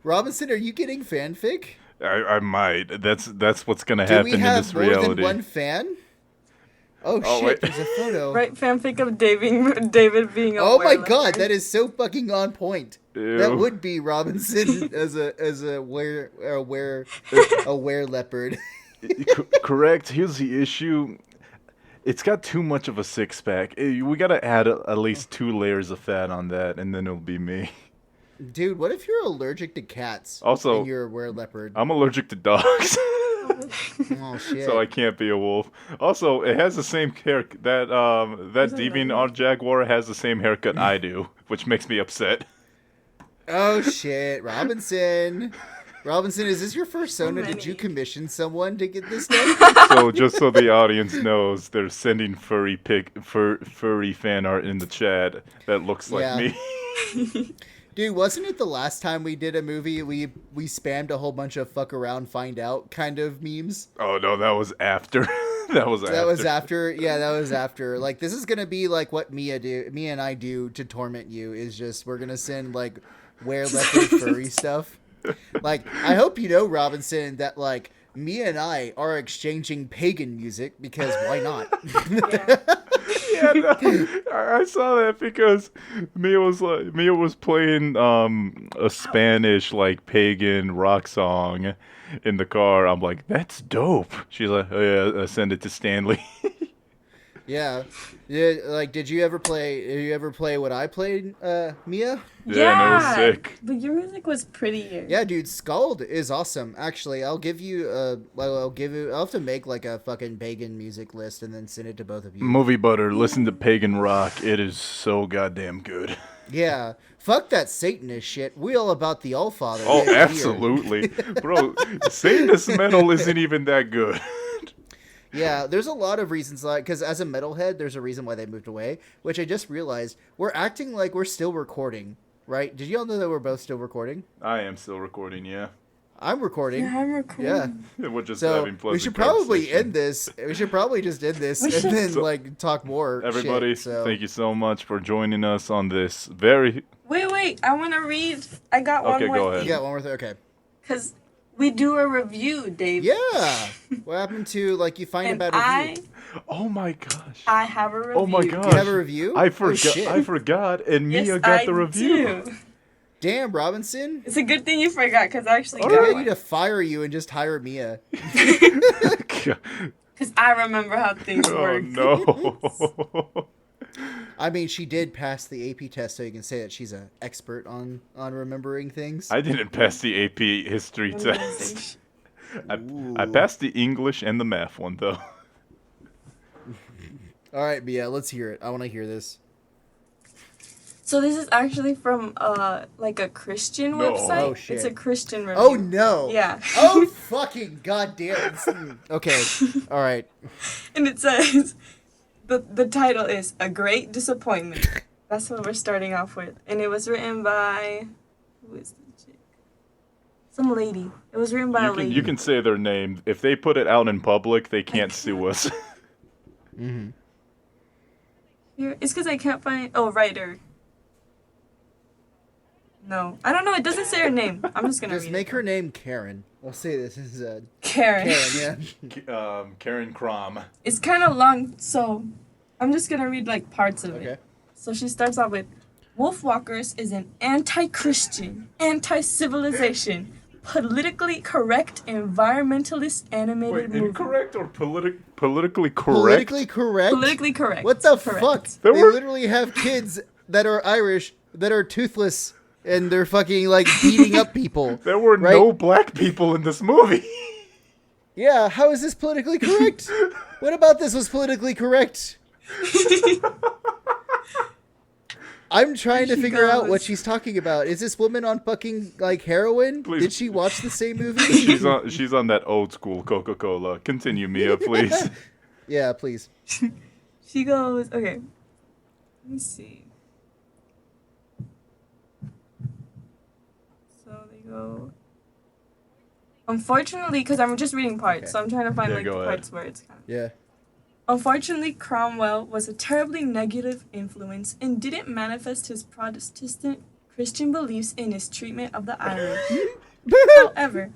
Robinson, are you getting fanfic? I might. That's what's gonna Do happen we in have this more reality. than one fan? Oh, shit, wait. there's a photo. Right, fanfic of David being a Oh my were-leopard. god, that is so fucking on point. Ew. That would be Robinson as a were-leopard. Correct. Here's the issue. It's got too much of a six-pack. We gotta add at least 2 layers of fat on that, and then it'll be me. Dude, what if you're allergic to cats? Also, and you're a were-leopard. I'm allergic to dogs. Oh shit. So I can't be a wolf. Also, it has the same hair that DeviantArt Jaguar has the same haircut I do, which makes me upset. Oh shit, Robinson. Robinson, is this your persona? So Did you many. commission someone to get this done? So just so the audience knows, they're sending furry fan art in the chat that looks like Yeah. me. Dude, wasn't it the last time we did a movie we spammed a whole bunch of fuck around find out kind of memes? Oh no, that was after. That was after. Yeah, that was after. Like, this is gonna be like what Mia and I do to torment you, is just we're gonna send like were-leopard furry stuff. Like, I hope you know, Robinson, that like Mia and I are exchanging pagan music because why not? Yeah. Yeah, no, I saw that because Mia was playing a Spanish like pagan rock song in the car. I'm like, that's dope. She's like, oh yeah, send it to Stanley. Yeah. Like, did you ever play what I played, Mia? Yeah, and it was sick. But your music was prettier. Yeah, dude, Scald is awesome. Actually, I'll have to make like a fucking pagan music list and then send it to both of you. Movie Butter, listen to pagan rock. It is so goddamn good. Yeah. Fuck that Satanist shit. We all about the Allfather. Oh, here. absolutely. Bro, Satanist metal isn't even that good. Yeah, there's a lot of reasons, like, because as a metalhead, there's a reason why they moved away, which I just realized. We're acting like we're still recording, right? Did you all know that we're both still recording? I am still recording, yeah. I'm recording. Yeah, I'm recording. Yeah. We're just So having pleasant we should probably conversation. end this. We should probably just end this We and should. then So- like talk more. Everybody, shit, so. thank you so much for joining us on this very... Wait, I want to read. I got one Okay, more go thing. ahead. You got one more thing? Okay. Because we do a review, Dave. Yeah. What happened to, like, you find And a bad review? Oh my gosh. I have a review. Oh my You gosh. have a review? I Oh, forgot. shit. I forgot, and Yes, Mia got I the review. do. Damn, Robinson. It's a good thing you forgot, because I actually All got I right. need to fire you and just hire Mia. Because I remember how things Oh work. no. I mean, she did pass the AP test, so you can say that she's an expert on remembering things. I didn't pass the AP history test. I passed the English and the math one, though. All right, Mia, let's hear it. I want to hear this. So this is actually from like a Christian website. Oh, shit. It's a Christian review. Oh no. Yeah. Oh fucking goddamn. Okay. All right. And it says the title is A Great Disappointment. That's what we're starting off with. And it was written by who is the chick? Some lady. It was written by a lady. You can say their name. If they put it out in public, they can't sue us. Mm-hmm. Here, it's because I can't find. Oh, writer. No, I don't know. It doesn't say her name. I'm just gonna Just read make it. her name Karen. I'll say this is Karen. Karen, yeah. Karen Crom. It's kind of long, so I'm just gonna read like parts of it. So she starts off with, Wolfwalkers is an anti-Christian, anti-civilization, politically correct, environmentalist animated movie. Incorrect or politically correct? Politically correct? Politically correct. What the Correct. fuck? They literally have kids that are Irish, that are toothless, and they're fucking, like, beating up people. There were no black people in this movie. Yeah, how is this politically correct? What about this was politically correct? I'm trying to figure out what she's talking about. Is this woman on fucking, like, heroin? Please. Did she watch the same movie? She's on that old school Coca-Cola. Continue, Mia, please. Yeah, please. She goes, okay. Let me see. So they go. Unfortunately, because I'm just reading parts, so I'm trying to find the parts where it's kind of. Yeah. Unfortunately, Cromwell was a terribly negative influence and didn't manifest his Protestant Christian beliefs in his treatment of the Irish. However,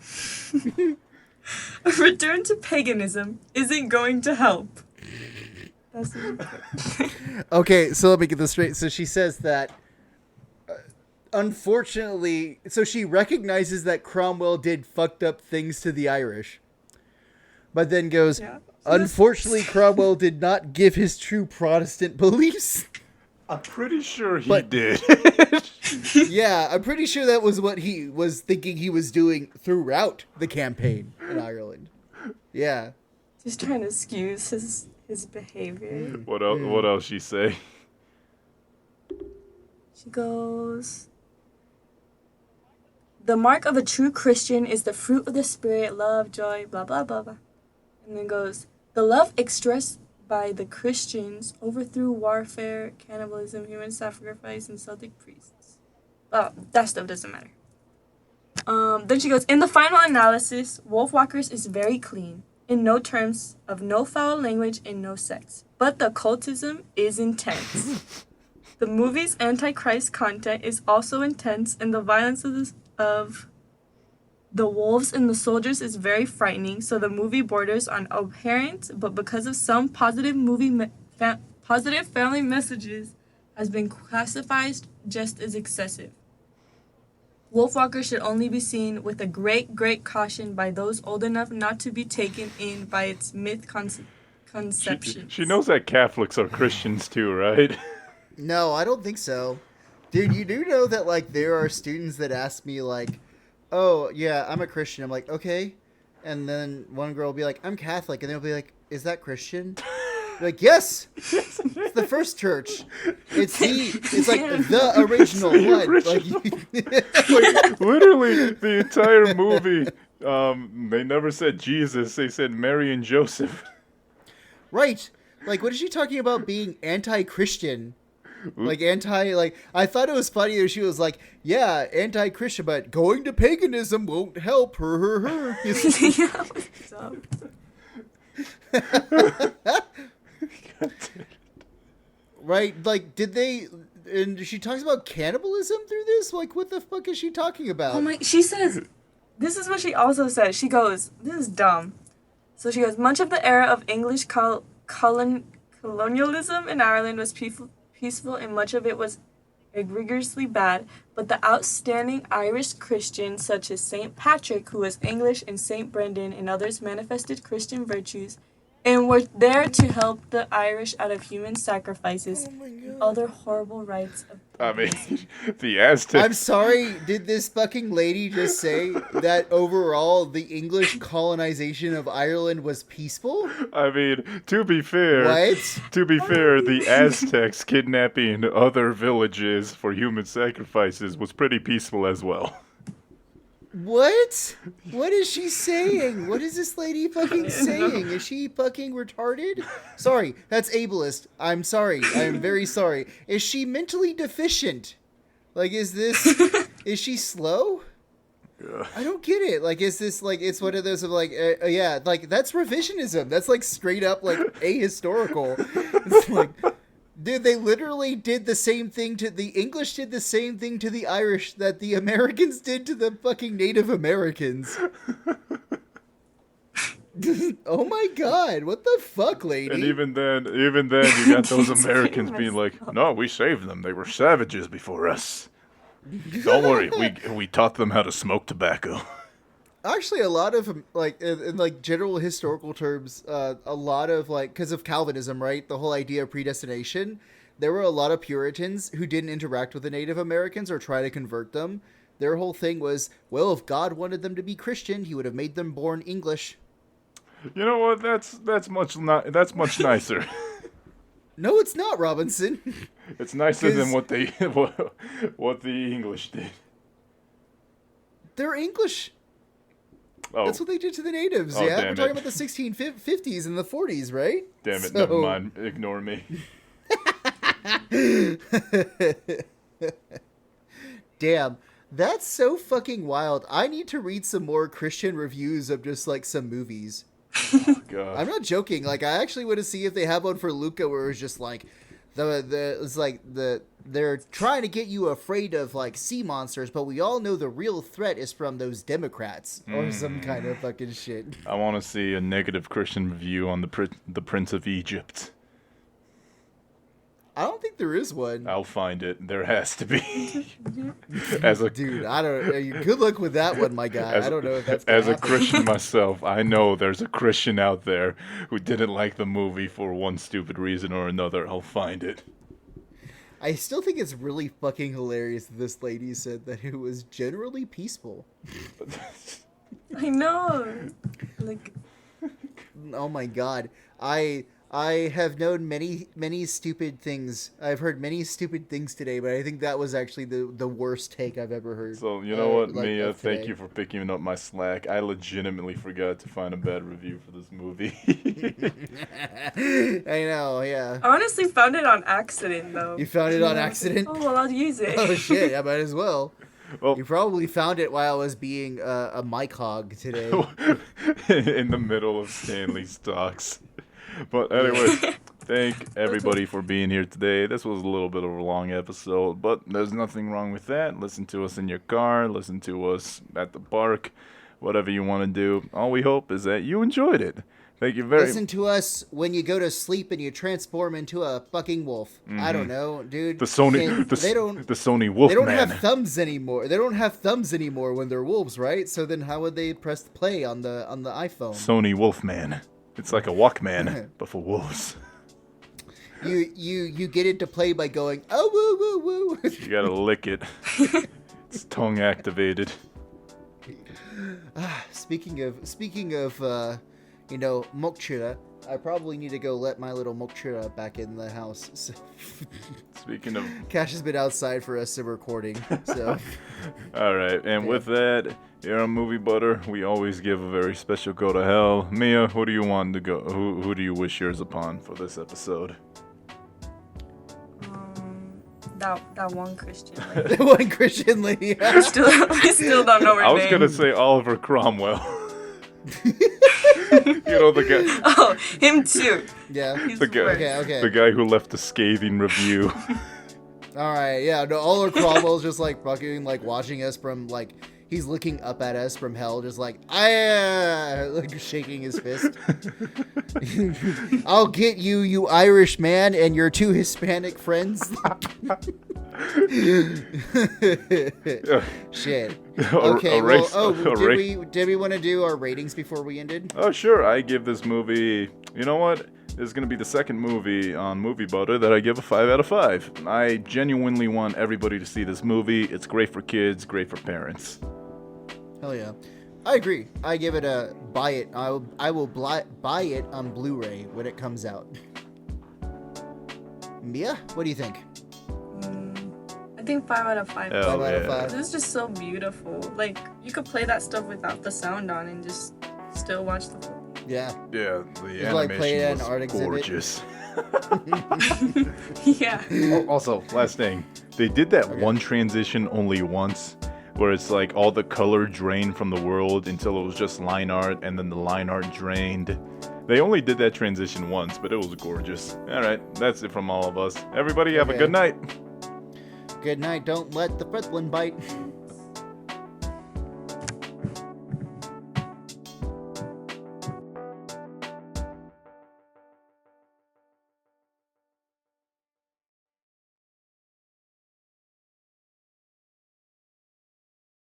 a return to paganism isn't going to help. That's Okay, so let me get this straight. So she says that, unfortunately, so she recognizes that Cromwell did fucked up things to the Irish, but then goes, unfortunately, Cromwell did not give his true Protestant beliefs. I'm pretty sure he did. Yeah, I'm pretty sure that was what he was thinking he was doing throughout the campaign in Ireland. Yeah. Just trying to excuse his behavior. What else? What else she say? She goes, the mark of a true Christian is the fruit of the Spirit, love, joy, blah, blah, blah, blah. And then goes, the love expressed by the Christians overthrew warfare, cannibalism, human sacrifice, and Celtic priests. Oh, that stuff doesn't matter. Then she goes, in the final analysis, Wolfwalkers is very clean, in no terms of no foul language and no sex. But the cultism is intense. The movie's antichrist content is also intense, and the violence of the wolves and the soldiers is very frightening, so the movie borders on abhorrent, but because of some positive positive family messages, has been classified just as excessive. Wolfwalker should only be seen with a great, great caution by those old enough not to be taken in by its myth conceptions. She knows that Catholics are Christians too, right? No, I don't think so. Dude, you do know that, like, there are students that ask me, like, oh, yeah, I'm a Christian. I'm like, okay. And then one girl will be like, I'm Catholic. And they'll be like, is that Christian? Like, yes! It's the first church. It's like the original one. Like, literally, the entire movie, they never said Jesus. They said Mary and Joseph. Right. Like, what is she talking about being anti-Christian? Like, I thought it was funny that she was like, yeah, anti-Christian, but going to paganism won't help her. Right? Like, did they... And she talks about cannibalism through this? Like, what the fuck is she talking about? Oh my... She says... This is what she also says. She goes... This is dumb. So she goes, much of the era of English colonialism in Ireland was peaceful, and much of it was rigorously bad, but the outstanding Irish Christians, such as St. Patrick, who was English, and St. Brendan and others manifested Christian virtues and were there to help the Irish out of human sacrifices Oh my and God. other horrible rites of I mean, the Aztecs. I'm sorry, did this fucking lady just say that overall the English colonization of Ireland was peaceful? I mean, to be fair, What? the Aztecs kidnapping other villages for human sacrifices was pretty peaceful as well. What? What is she saying? What is this lady fucking saying? Is she fucking retarded? Sorry, that's ableist. I'm sorry. I'm very sorry. Is she mentally deficient? Like, is she slow? I don't get it. Like, is this, like, it's one of those of, like, yeah, like, that's revisionism. That's, like, straight up, like, ahistorical. It's like, dude, they literally did the same thing to the English did the same thing to the Irish that the Americans did to the fucking Native Americans. Oh my God, what the fuck, lady? And even then, you got those Americans being like, "No, we saved them. They were savages before us. Don't worry, we taught them how to smoke tobacco." Actually, a lot of, like, in like general historical terms, a lot of, like, because of Calvinism, right? The whole idea of predestination, there were a lot of Puritans who didn't interact with the Native Americans or try to convert them. Their whole thing was, well, if God wanted them to be Christian, he would have made them born English. You know what? That's much nicer. No, it's not, Robinson. It's nicer than what the English did. They're English. Oh, That's what they did to the natives, Oh, yeah? damn We're talking it. about the 1650s and the 40s, right? damn it! Never mind. Ignore me. Damn. That's so fucking wild. I need to read some more Christian reviews of just, like, some movies. God. I'm not joking. Like, I actually want to see if they have one for Luca where it's just, like, they're trying to get you afraid of, like, sea monsters, but we all know the real threat is from those Democrats or some kind of fucking shit. I want to see a negative Christian review on the Prince of Egypt. I don't think there is one. I'll find it. There has to be. As a Dude, I don't. Good luck with that one, my guy. I don't know if that's gonna as a happen. Christian myself, I know there's a Christian out there who didn't like the movie for one stupid reason or another. I'll find it. I still think it's really fucking hilarious that this lady said that it was generally peaceful. I know. Like, Oh my God. I have known many stupid things. I've heard many stupid things today, but I think that was actually the worst take I've ever heard. So, you know what, like, Mia? of Thank today. you for picking up my slack. I legitimately forgot to find a bad review for this movie. I know, yeah. I honestly found it on accident, though. You found it on accident? Oh, well, I'll use it. Oh shit, I might as well. Well, You probably found it while I was being a mic hog today. in the middle of Stanley's talks. But anyway, thank everybody for being here today. This was a little bit of a long episode, but there's nothing wrong with that. Listen to us in your car, listen to us at the park, whatever you want to do. All we hope is that you enjoyed it. Thank you very much. Listen to us when you go to sleep and you transform into a fucking wolf. I don't know, dude. The Sony, And the, they don't. the Sony Wolfman. They don't have thumbs anymore. They don't have thumbs anymore when they're wolves, right? So then, how would they press play on the iPhone? Sony Wolfman. It's like a Walkman, but for wolves. You get it to play by going oh woo woo woo. You gotta lick it. It's tongue activated. Speaking of mokchura, I probably need to go let my little mokchura back in the house. So Speaking of... Cash has been outside for us recording, so... Alright, and with that, here on Movie Butter, we always give a very special go to hell. Mia, who do you want to go? Who do you wish yours upon for this episode? That one Christian lady. The one Christian lady. I still don't know her name. I was gonna say Oliver Cromwell. You know, the guy... Oh, him too. Yeah. He's The guy, worst. Okay. the guy who left a scathing review. Alright, yeah, no, Oliver Cromwell's just, like, fucking, like, watching us from, like... He's looking up at us from hell, just like, like, shaking his fist. I'll get you, you Irish man, and your two Hispanic friends. Shit. A Okay. race- Well, a race- did we want to do our ratings before we ended? Oh, sure. I give this movie. You know what? This is gonna be the second movie on Movie Butter that I give a 5 out of 5. I genuinely want everybody to see this movie. It's great for kids, great for parents. Hell yeah. I agree. I give it a buy it. I will buy it on Blu-ray when it comes out. Mia, what do you think? I think 5 out of 5. Hell 5 out of yeah. 5. This is just so beautiful. Like, you could play that stuff without the sound on and just still watch the film. Yeah. Yeah, the It's like playing at animation an art was exhibit. gorgeous. Yeah. Oh, also, last thing. They did that one transition only once, where it's like all the color drained from the world until it was just line art, and then the line art drained. They only did that transition once, but it was gorgeous. Alright, that's it from all of us. Everybody have a Okay. good night. Good night. Don't let the Fretlin bite.